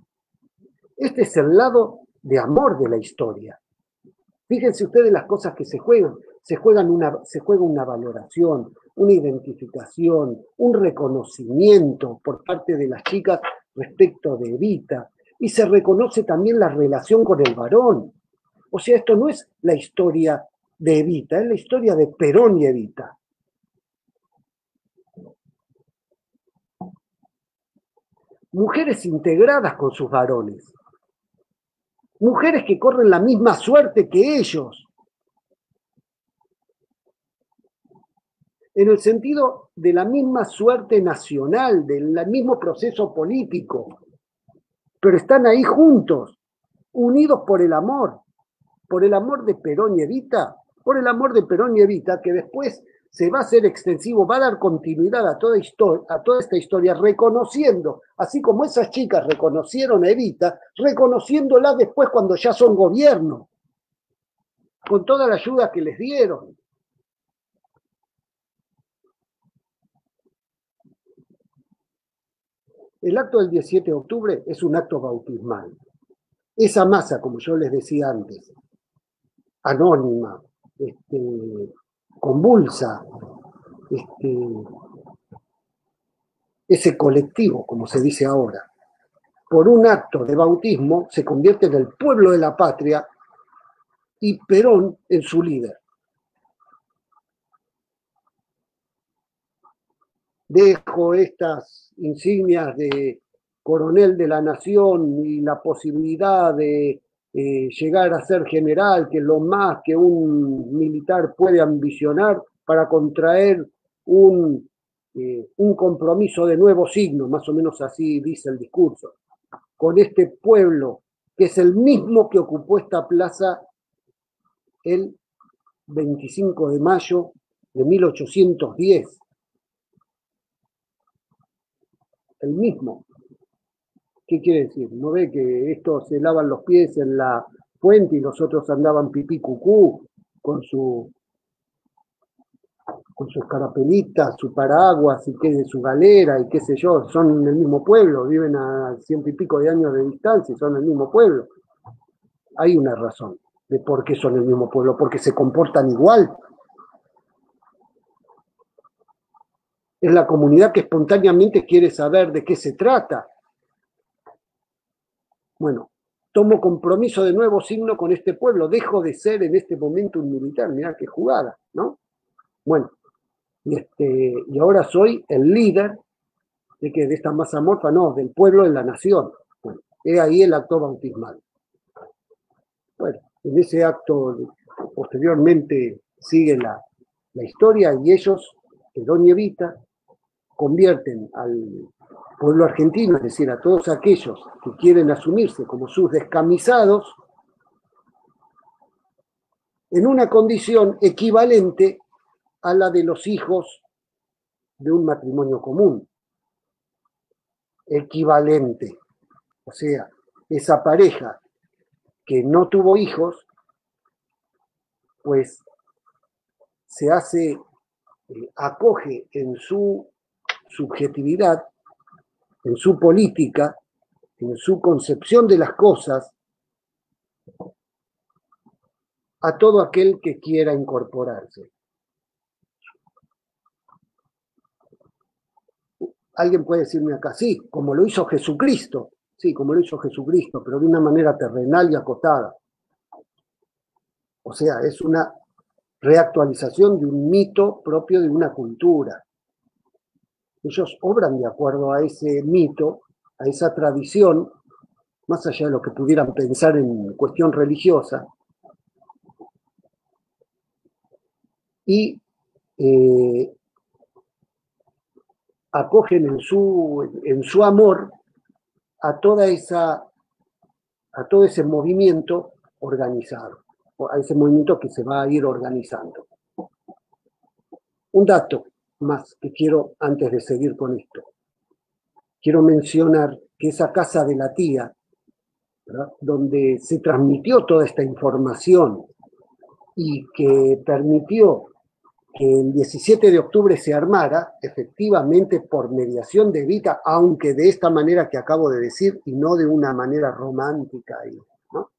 B: Este es el lado de amor de la historia. Fíjense ustedes las cosas que se juegan. Se juega una valoración, una identificación, un reconocimiento por parte de las chicas respecto de Evita. Y se reconoce también la relación con el varón. O sea, esto no es la historia de Evita, es la historia de Perón y Evita. Mujeres integradas con sus varones. Mujeres que corren la misma suerte que ellos. En el sentido de la misma suerte nacional, del mismo proceso político. Pero están ahí juntos, unidos por el amor de Perón y Evita, por el amor de Perón y Evita, que después se va a hacer extensivo, va a dar continuidad a toda esta historia, reconociendo, así como esas chicas reconocieron a Evita, reconociéndola después cuando ya son gobierno, con toda la ayuda que les dieron. El acto del 17 de octubre es un acto bautismal. Esa masa, como yo les decía antes, anónima, convulsa, ese colectivo, como se dice ahora, por un acto de bautismo se convierte en el pueblo de la patria y Perón en su líder. Dejo estas insignias de coronel de la nación y la posibilidad de llegar a ser general, que es lo más que un militar puede ambicionar para contraer un compromiso de nuevo signo, más o menos así dice el discurso, con este pueblo que es el mismo que ocupó esta plaza el 25 de mayo de 1810. El mismo. ¿Qué quiere decir? ¿No ve que estos se lavan los pies en la fuente y los otros andaban pipí cucú con sus carapelitas, su paraguas y su galera y qué sé yo, son el mismo pueblo, viven a 100 y pico de años de distancia y son el mismo pueblo. Hay una razón de por qué son el mismo pueblo, porque se comportan igual. Es la comunidad que espontáneamente quiere saber de qué se trata. Bueno, tomo compromiso de nuevo signo con este pueblo, dejo de ser en este momento un militar, mirá qué jugada, ¿no? Bueno, y ahora soy el líder de esta masa morfa, no, del pueblo en la nación. Bueno, he ahí el acto bautismal. Bueno, en ese acto posteriormente sigue la historia y ellos, Perón y Evita, convierten al pueblo argentino, es decir, a todos aquellos que quieren asumirse como sus descamisados, en una condición equivalente a la de los hijos de un matrimonio común. Equivalente. O sea, esa pareja que no tuvo hijos, pues se hace, acoge en su subjetividad, en su política, en su concepción de las cosas, a todo aquel que quiera incorporarse. Alguien puede decirme acá, sí, como lo hizo Jesucristo, sí, como lo hizo Jesucristo, pero de una manera terrenal y acotada. O sea, es una reactualización de un mito propio de una cultura. Ellos obran de acuerdo a ese mito, a esa tradición, más allá de lo que pudieran pensar en cuestión religiosa, y acogen en su amor a todo ese movimiento organizado, a ese movimiento que se va a ir organizando. Un dato más que quiero, antes de seguir con esto, quiero mencionar que esa casa de la tía, ¿verdad?, donde se transmitió toda esta información y que permitió que el 17 de octubre se armara, efectivamente por mediación de Evita, aunque de esta manera que acabo de decir y no de una manera romántica, ¿no?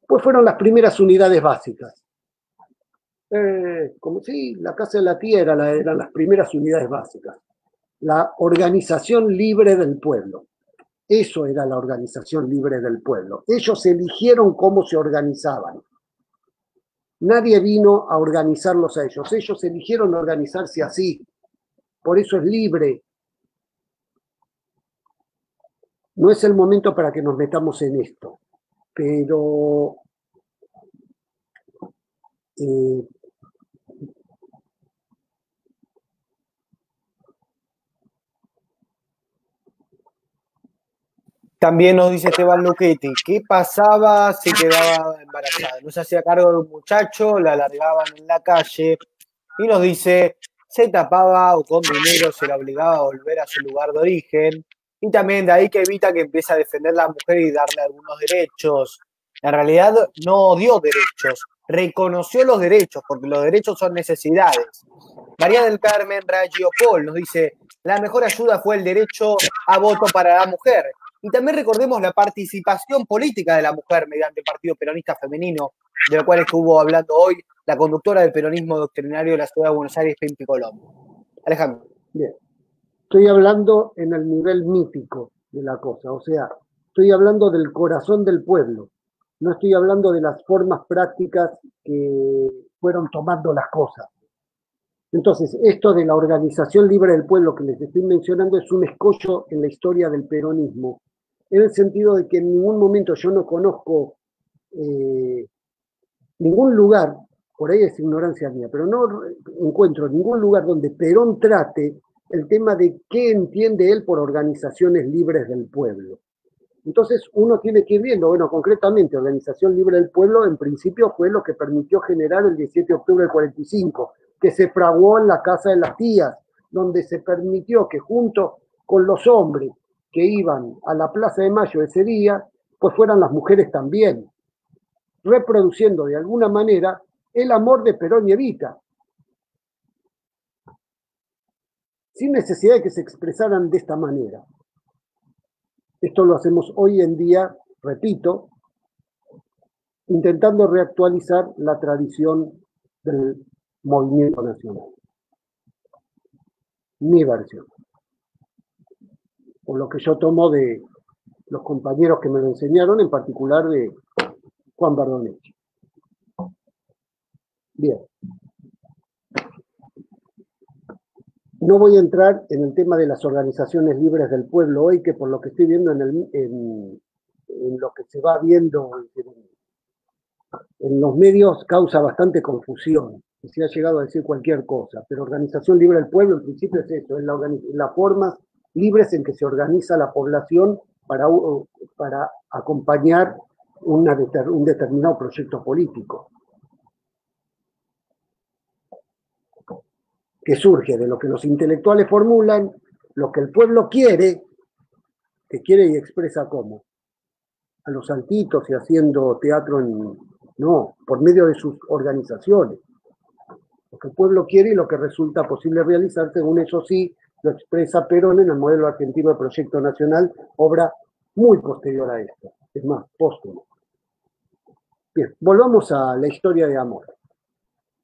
B: Pues fueron las primeras unidades básicas. Como si la casa de la tía eran las primeras unidades básicas. La organización libre del pueblo. Eso era la organización libre del pueblo. Ellos eligieron cómo se organizaban. Nadie vino a organizarlos a ellos. Ellos eligieron organizarse así. Por eso es libre. No es el momento para que nos metamos en esto. Pero
A: también nos dice Esteban Luchetti, ¿qué pasaba si quedaba embarazada? No se hacía cargo de un muchacho, la largaban en la calle y nos dice, se tapaba o con dinero se la obligaba a volver a su lugar de origen. Y también de ahí que Evita que empieza a defender a la mujer y darle algunos derechos. En realidad no dio derechos, reconoció los derechos, porque los derechos son necesidades. María del Carmen Raggio Paul nos dice, la mejor ayuda fue el derecho a voto para la mujer. Y también recordemos la participación política de la mujer mediante el Partido Peronista Femenino, de lo cual estuvo hablando hoy la conductora del peronismo doctrinario de la Ciudad de Buenos Aires, Pimpi Colombo. Alejandro.
B: Bien. Estoy hablando en el nivel mítico de la cosa, o sea, estoy hablando del corazón del pueblo, no estoy hablando de las formas prácticas que fueron tomando las cosas. Entonces, esto de la organización libre del pueblo que les estoy mencionando es un escollo en la historia del peronismo, en el sentido de que en ningún momento yo no conozco ningún lugar, por ahí es ignorancia mía, pero no encuentro ningún lugar donde Perón trate el tema de qué entiende él por organizaciones libres del pueblo. Entonces uno tiene que ir viendo, bueno, concretamente, Organización Libre del Pueblo en principio fue lo que permitió generar el 17 de octubre del 45, que se fraguó en la casa de las tías, donde se permitió que junto con los hombres que iban a la Plaza de Mayo ese día, pues fueran las mujeres también, reproduciendo de alguna manera el amor de Perón y Evita, sin necesidad de que se expresaran de esta manera. Esto lo hacemos hoy en día, repito, intentando reactualizar la tradición del movimiento nacional. Mi versión. Por lo que yo tomo de los compañeros que me lo enseñaron, en particular de Juan Bardonecchi. Bien. No voy a entrar en el tema de las organizaciones libres del pueblo hoy, que por lo que estoy viendo en lo que se va viendo en los medios causa bastante confusión. Y se ha llegado a decir cualquier cosa, pero Organización Libre del Pueblo en principio es eso, es las formas libres en que se organiza la población para acompañar un determinado proyecto político, que surge de lo que los intelectuales formulan, lo que el pueblo quiere, que quiere y expresa cómo, a los saltitos y haciendo teatro por medio de sus organizaciones. Lo que el pueblo quiere y lo que resulta posible realizar, según eso sí, lo expresa Perón en el modelo argentino de proyecto nacional, obra muy posterior a esto, es más, póstumo. Bien, volvamos a la historia de amor.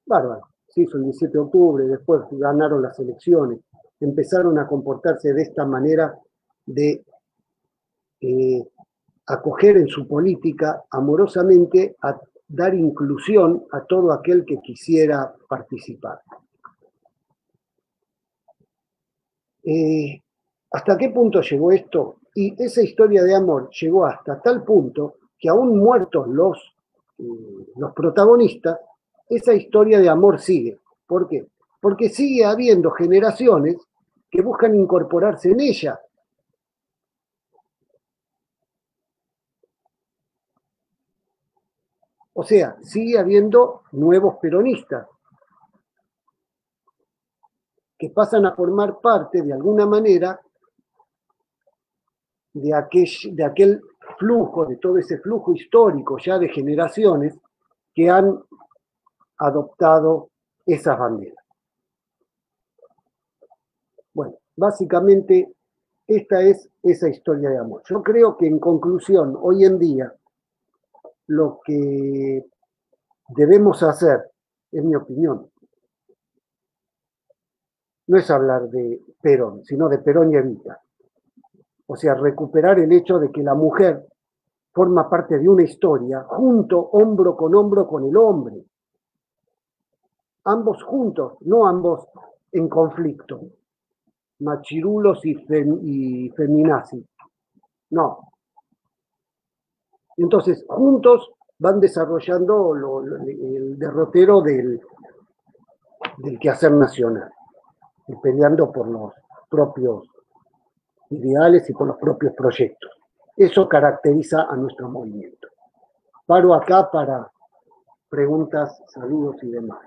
B: Bárbaro, se hizo el 17 de octubre, después ganaron las elecciones, empezaron a comportarse de esta manera de acoger en su política amorosamente a dar inclusión a todo aquel que quisiera participar. ¿Hasta qué punto llegó esto? Y esa historia de amor llegó hasta tal punto que aún muertos los protagonistas, esa historia de amor sigue. ¿Por qué? Porque sigue habiendo generaciones que buscan incorporarse en ella. O sea, sigue habiendo nuevos peronistas que pasan a formar parte, de alguna manera, de aquel flujo, de todo ese flujo histórico ya de generaciones que han adoptado esas banderas. Bueno, básicamente esta es esa historia de amor. Yo creo que en conclusión, hoy en día, lo que debemos hacer, en mi opinión, no es hablar de Perón, sino de Perón y Evita. O sea, recuperar el hecho de que la mujer forma parte de una historia junto, hombro con el hombre. Ambos juntos, no ambos en conflicto. Machirulos y feminazis. No. Entonces, juntos van desarrollando el derrotero del quehacer nacional, y peleando por los propios ideales y por los propios proyectos. Eso caracteriza a nuestro movimiento. Paro acá para preguntas, saludos y demás.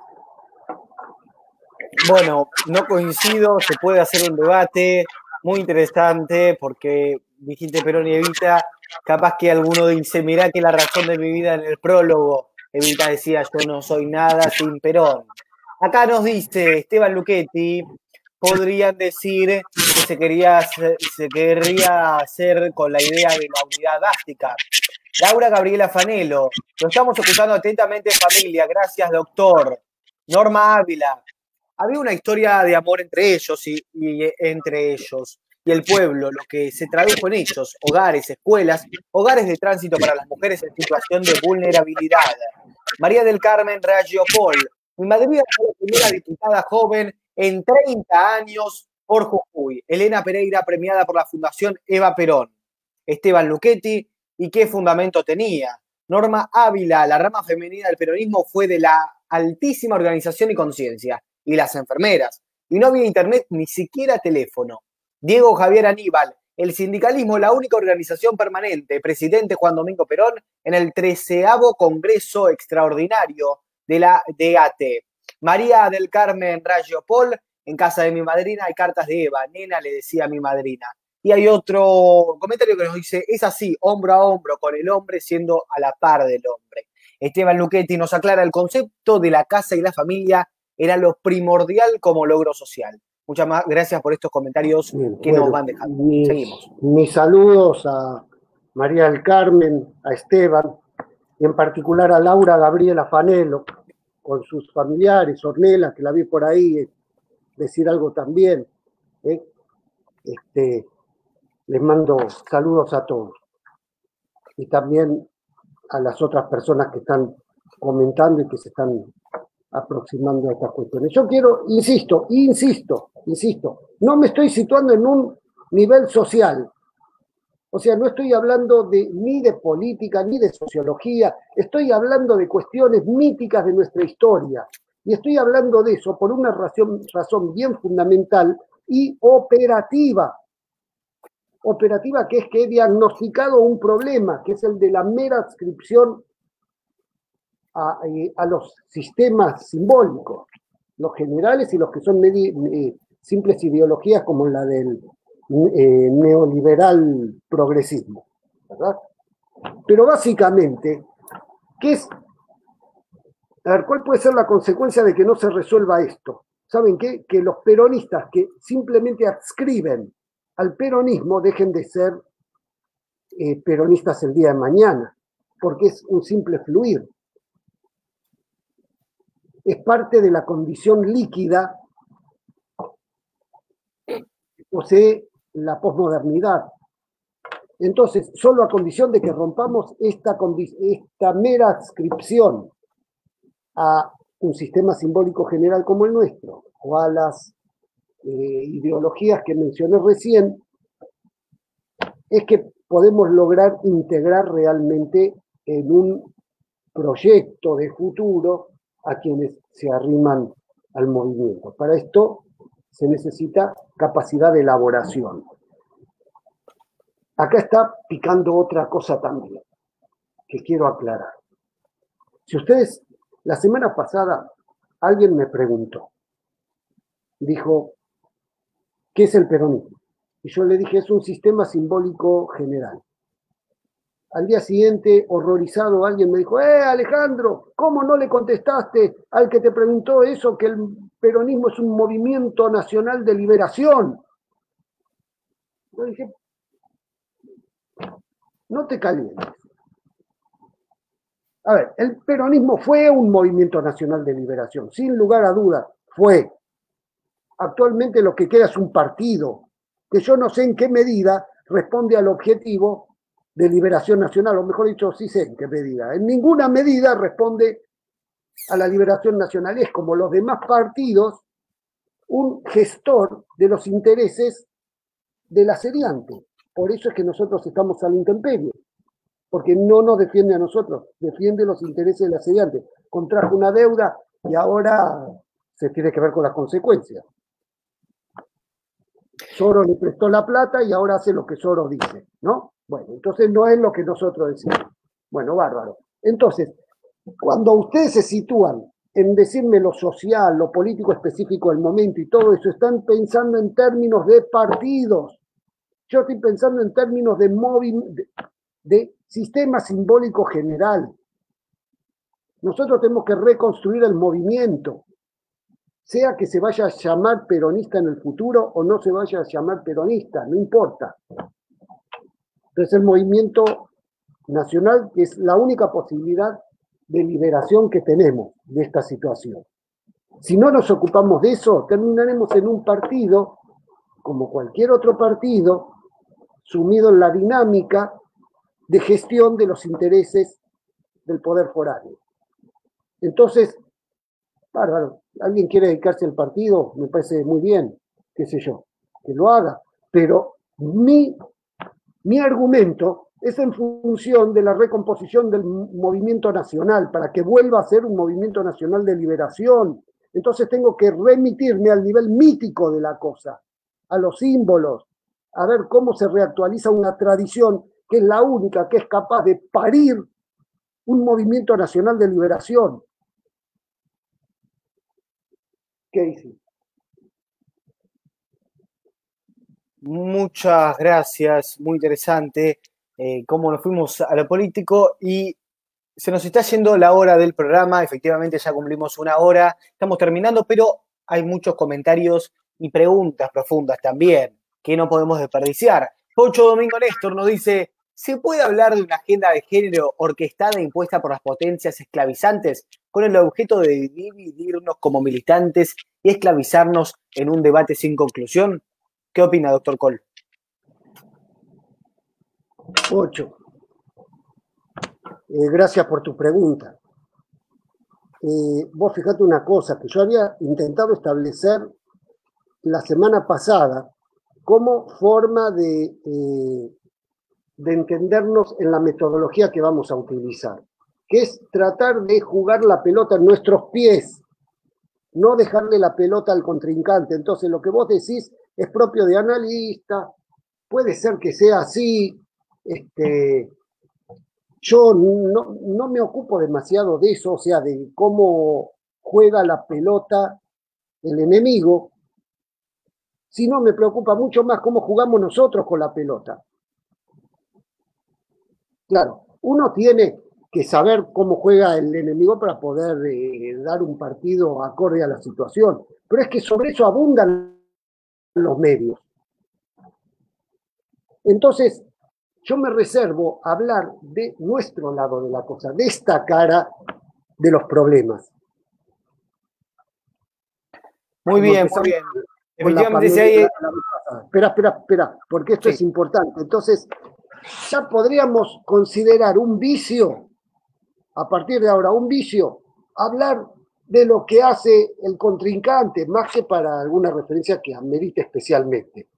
A: Bueno, no coincido, se puede hacer un debate muy interesante porque dijiste Perón y Evita, capaz que alguno dice, mirá que la razón de mi vida en el prólogo, Evita decía, yo no soy nada sin Perón. Acá nos dice Esteban Luchetti, podrían decir que se querría hacer con la idea de la unidad bástica. Laura Gabriela Fanelo, lo estamos escuchando atentamente, familia, gracias doctor. Norma Ávila, había una historia de amor entre ellos y el pueblo, lo que se tradujo en ellos, hogares, escuelas, hogares de tránsito para las mujeres en situación de vulnerabilidad. María del Carmen Raggio Pol, mi madrina fue la primera diputada joven en 30 años por Jujuy. Elena Pereira, premiada por la Fundación Eva Perón. Esteban Luchetti, ¿y qué fundamento tenía? Norma Ávila, la rama femenina del peronismo fue de la altísima organización y conciencia. Y las enfermeras. Y no había internet, ni siquiera teléfono. Diego Javier Aníbal, el sindicalismo, la única organización permanente, presidente Juan Domingo Perón, en el 13º Congreso Extraordinario de la DAT. María del Carmen Raggio Pol, en casa de mi madrina hay cartas de Eva, nena le decía a mi madrina. Y hay otro comentario que nos dice, es así, hombro a hombro con el hombre, siendo a la par del hombre. Esteban Luchetti nos aclara el concepto de la casa y la familia era lo primordial como logro social. Muchas más gracias por estos comentarios
B: Bien,
A: que
B: bueno,
A: nos van dejando. Seguimos.
B: Mis saludos a María del Carmen, a Esteban, y en particular a Laura Gabriela Fanelo, con sus familiares, Ornella, que la vi por ahí decir algo también. Les mando saludos a todos. Y también a las otras personas que están comentando y que se están aproximando a estas cuestiones. Yo quiero, insisto, no me estoy situando en un nivel social. O sea, no estoy hablando ni de política, ni de sociología, estoy hablando de cuestiones míticas de nuestra historia. Y estoy hablando de eso por una razón bien fundamental y operativa. Operativa, que es que he diagnosticado un problema, que es el de la mera adscripción a los sistemas simbólicos, los generales y los que son simples ideologías como la del neoliberal progresismo, ¿verdad? Pero básicamente, a ver, ¿cuál puede ser la consecuencia de que no se resuelva esto? ¿Saben qué? Que los peronistas que simplemente adscriben al peronismo dejen de ser peronistas el día de mañana, porque es un simple fluir. Es parte de la condición líquida que posee la posmodernidad. Entonces, solo a condición de que rompamos esta mera adscripción a un sistema simbólico general como el nuestro, o a las ideologías que mencioné recién, es que podemos lograr integrar realmente en un proyecto de futuro a quienes se arriman al movimiento. Para esto se necesita capacidad de elaboración. Acá está picando otra cosa también, que quiero aclarar. Si ustedes, la semana pasada, alguien me preguntó, dijo, ¿qué es el peronismo? Y yo le dije, es un sistema simbólico general. Al día siguiente, horrorizado, alguien me dijo, Alejandro, ¿cómo no le contestaste al que te preguntó eso, que el peronismo es un movimiento nacional de liberación? Yo dije, no te calientes. A ver, el peronismo fue un movimiento nacional de liberación, sin lugar a dudas, fue. Actualmente lo que queda es un partido, que yo no sé en qué medida responde al objetivo de liberación nacional, o mejor dicho, sí sé en qué medida. En ninguna medida responde a la liberación nacional. Es como los demás partidos, un gestor de los intereses del asediante. Por eso es que nosotros estamos al intemperie, porque no nos defiende a nosotros, defiende los intereses del asediante. Contrajo una deuda y ahora se tiene que ver con las consecuencias. Soros le prestó la plata y ahora hace lo que Soros dice, ¿no? Bueno, entonces no es lo que nosotros decimos. Bueno, bárbaro. Entonces, cuando ustedes se sitúan en decirme lo social, lo político específico del momento y todo eso, están pensando en términos de partidos. Yo estoy pensando en términos de sistema simbólico general. Nosotros tenemos que reconstruir el movimiento, sea que se vaya a llamar peronista en el futuro o no se vaya a llamar peronista, no importa. Entonces el movimiento nacional es la única posibilidad de liberación que tenemos de esta situación. Si no nos ocupamos de eso, terminaremos en un partido, como cualquier otro partido, sumido en la dinámica de gestión de los intereses del poder foráneo. Entonces, bárbaro, alguien quiere dedicarse al partido, me parece muy bien, qué sé yo, que lo haga, pero mi argumento es en función de la recomposición del movimiento nacional, para que vuelva a ser un movimiento nacional de liberación. Entonces tengo que remitirme al nivel mítico de la cosa, a los símbolos, a ver cómo se reactualiza una tradición que es la única que es capaz de parir un movimiento nacional de liberación. ¿Qué dice?
A: Muchas gracias, muy interesante cómo nos fuimos a lo político y se nos está yendo la hora del programa, efectivamente ya cumplimos una hora, estamos terminando, pero hay muchos comentarios y preguntas profundas también que no podemos desperdiciar. Pocho Domingo Néstor nos dice, ¿se puede hablar de una agenda de género orquestada e impuesta por las potencias esclavizantes con el objeto de dividirnos como militantes y esclavizarnos en un debate sin conclusión? ¿Qué opina, doctor Cole?
B: 8. Gracias por tu pregunta. Vos fijate una cosa, que yo había intentado establecer la semana pasada como forma de entendernos en la metodología que vamos a utilizar, que es tratar de jugar la pelota en nuestros pies, no dejarle la pelota al contrincante. Entonces lo que vos decís es propio de analista, puede ser que sea así, yo no me ocupo demasiado de eso, o sea, de cómo juega la pelota el enemigo, sino me preocupa mucho más cómo jugamos nosotros con la pelota. Claro, uno tiene que saber cómo juega el enemigo para poder dar un partido acorde a la situación, pero es que sobre eso abundan los medios. Entonces, yo me reservo a hablar de nuestro lado de la cosa, de esta cara de los problemas.
A: Muy bien, muy bien. Efectivamente, si hay...
B: Espera, porque esto es importante. Entonces, ya podríamos considerar un vicio, a partir de ahora, un vicio, hablar de lo que hace el contrincante, más que para alguna referencia que amerite especialmente.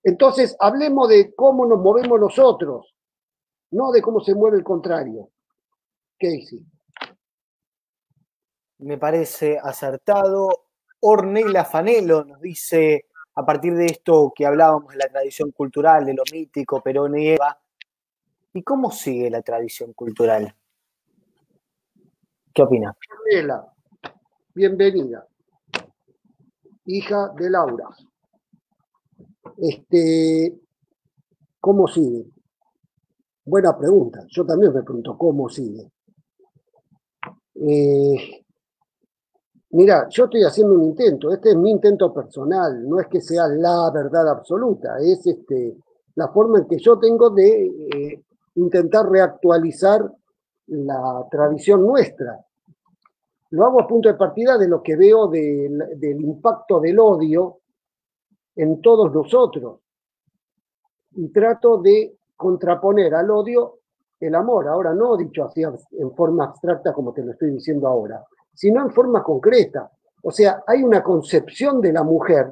B: Entonces, hablemos de cómo nos movemos nosotros, no de cómo se mueve el contrario. Casey.
A: Me parece acertado. Ornella Fanelo nos dice, a partir de esto que hablábamos de la tradición cultural, de lo mítico, Perón y Eva, ¿y cómo sigue la tradición cultural? ¿Qué opina?
B: Ornella, bienvenida. Hija de Laura. ¿Cómo sigue? Buena pregunta. Yo también me pregunto cómo sigue. Mira, yo estoy haciendo un intento. Este es mi intento personal. No es que sea la verdad absoluta. Es la forma en que yo tengo de intentar reactualizar la tradición nuestra. Lo hago a punto de partida de lo que veo del impacto del odio en todos nosotros. Y trato de contraponer al odio el amor. Ahora no dicho así en forma abstracta como te lo estoy diciendo ahora, sino en forma concreta. O sea, hay una concepción de la mujer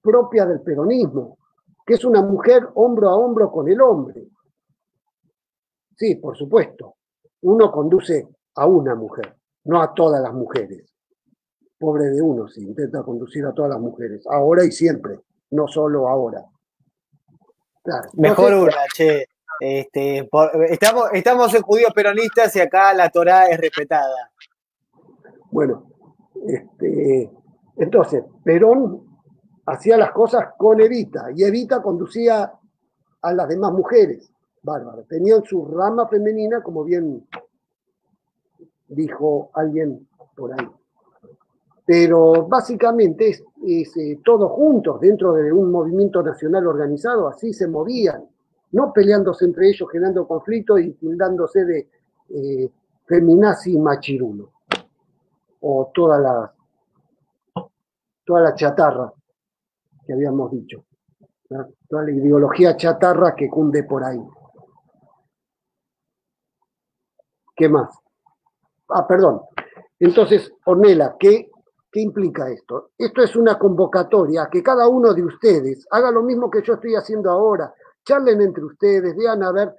B: propia del peronismo, que es una mujer hombro a hombro con el hombre. Sí, por supuesto, uno conduce a una mujer, no a todas las mujeres. Pobre de uno si intenta conducir a todas las mujeres, ahora y siempre, no solo ahora.
A: Claro. Mejor entonces, una, che. Estamos en judíos peronistas y acá la Torá es respetada.
B: Bueno, entonces, Perón hacía las cosas con Evita y Evita conducía a las demás mujeres. Bárbaro. Tenían su rama femenina, como bien dijo alguien por ahí. Pero básicamente es todos juntos dentro de un movimiento nacional organizado, así se movían, no peleándose entre ellos, generando conflictos y tildándose de feminazi y machirulo, o toda la chatarra que habíamos dicho, ¿no? Toda la ideología chatarra que cunde por ahí. ¿Qué más? Perdón. Entonces, Ornella, ¿qué implica esto? Esto es una convocatoria a que cada uno de ustedes haga lo mismo que yo estoy haciendo ahora. Charlen entre ustedes, vean a ver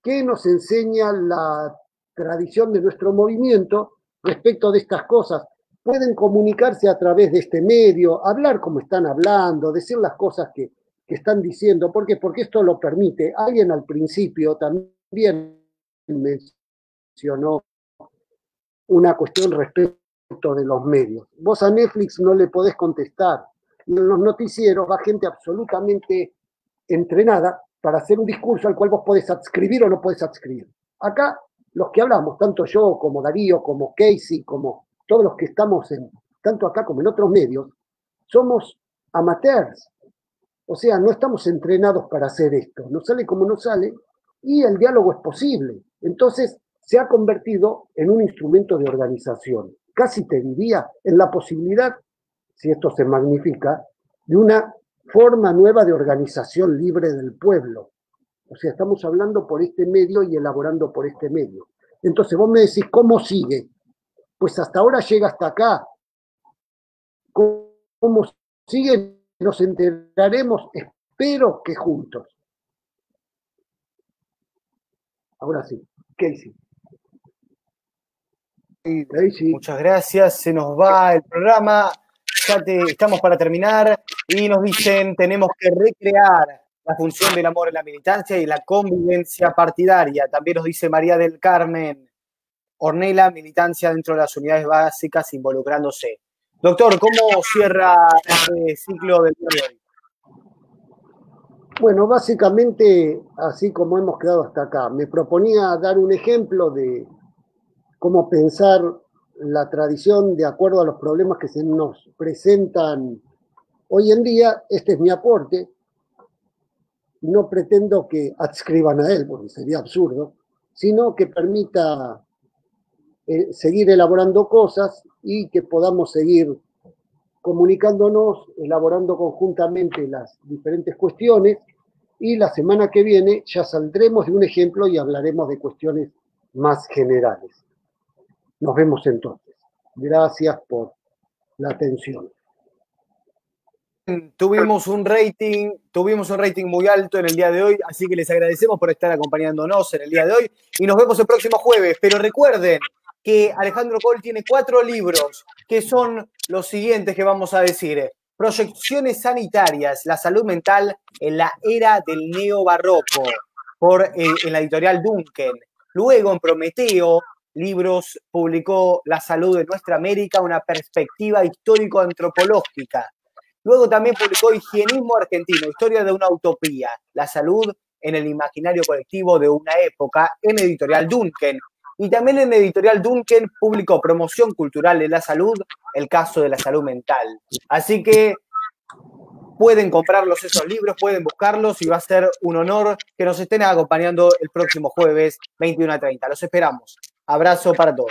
B: qué nos enseña la tradición de nuestro movimiento respecto de estas cosas. Pueden comunicarse a través de este medio, hablar como están hablando, decir las cosas que están diciendo. ¿Por qué? Porque esto lo permite. Alguien al principio también mencionó una cuestión respecto de los medios. Vos a Netflix no le podés contestar, Y en los noticieros va gente absolutamente entrenada para hacer un discurso al cual vos podés adscribir o no podés adscribir. Acá, los que hablamos, tanto yo como Darío, como Casey, como todos los que estamos tanto acá como en otros medios, somos amateurs. O sea, no estamos entrenados para hacer esto. Nos sale como nos sale y el diálogo es posible. Entonces, se ha convertido en un instrumento de organización. Casi te diría en la posibilidad, si esto se magnifica, de una forma nueva de organización libre del pueblo. O sea, estamos hablando por este medio y elaborando por este medio. Entonces vos me decís, ¿cómo sigue? Pues hasta ahora llega hasta acá. ¿Cómo sigue? Nos enteraremos, espero que juntos. Ahora sí, Casey.
A: Muchas gracias, se nos va el programa, estamos para terminar y nos dicen tenemos que recrear la función del amor en la militancia y la convivencia partidaria. También nos dice María del Carmen Ornella, militancia dentro de las unidades básicas involucrándose. Doctor, ¿cómo cierra este ciclo del día de hoy?
B: Bueno, básicamente, así como hemos quedado hasta acá, me proponía dar un ejemplo de cómo pensar la tradición de acuerdo a los problemas que se nos presentan hoy en día. Este es mi aporte. No pretendo que adscriban a él, porque sería absurdo, sino que permita seguir elaborando cosas y que podamos seguir comunicándonos, elaborando conjuntamente las diferentes cuestiones, y la semana que viene ya saldremos de un ejemplo y hablaremos de cuestiones más generales. Nos vemos entonces. Gracias por la atención.
A: Tuvimos un rating muy alto en el día de hoy, así que les agradecemos por estar acompañándonos en el día de hoy y nos vemos el próximo jueves. Pero recuerden que Alejandro Coll tiene 4 libros, que son los siguientes que vamos a decir. Proyecciones sanitarias, la salud mental en la era del neobarroco, en la editorial Duncan. Luego en Prometeo, libros, publicó La salud de nuestra América, una perspectiva histórico-antropológica. Luego también publicó Higienismo Argentino, historia de una utopía, la salud en el imaginario colectivo de una época, en editorial Duncan. Y también en editorial Duncan publicó Promoción Cultural de la Salud, el caso de la salud mental. Así que pueden comprarlos esos libros, pueden buscarlos y va a ser un honor que nos estén acompañando el próximo jueves 21:30. Los esperamos. Abrazo para todos.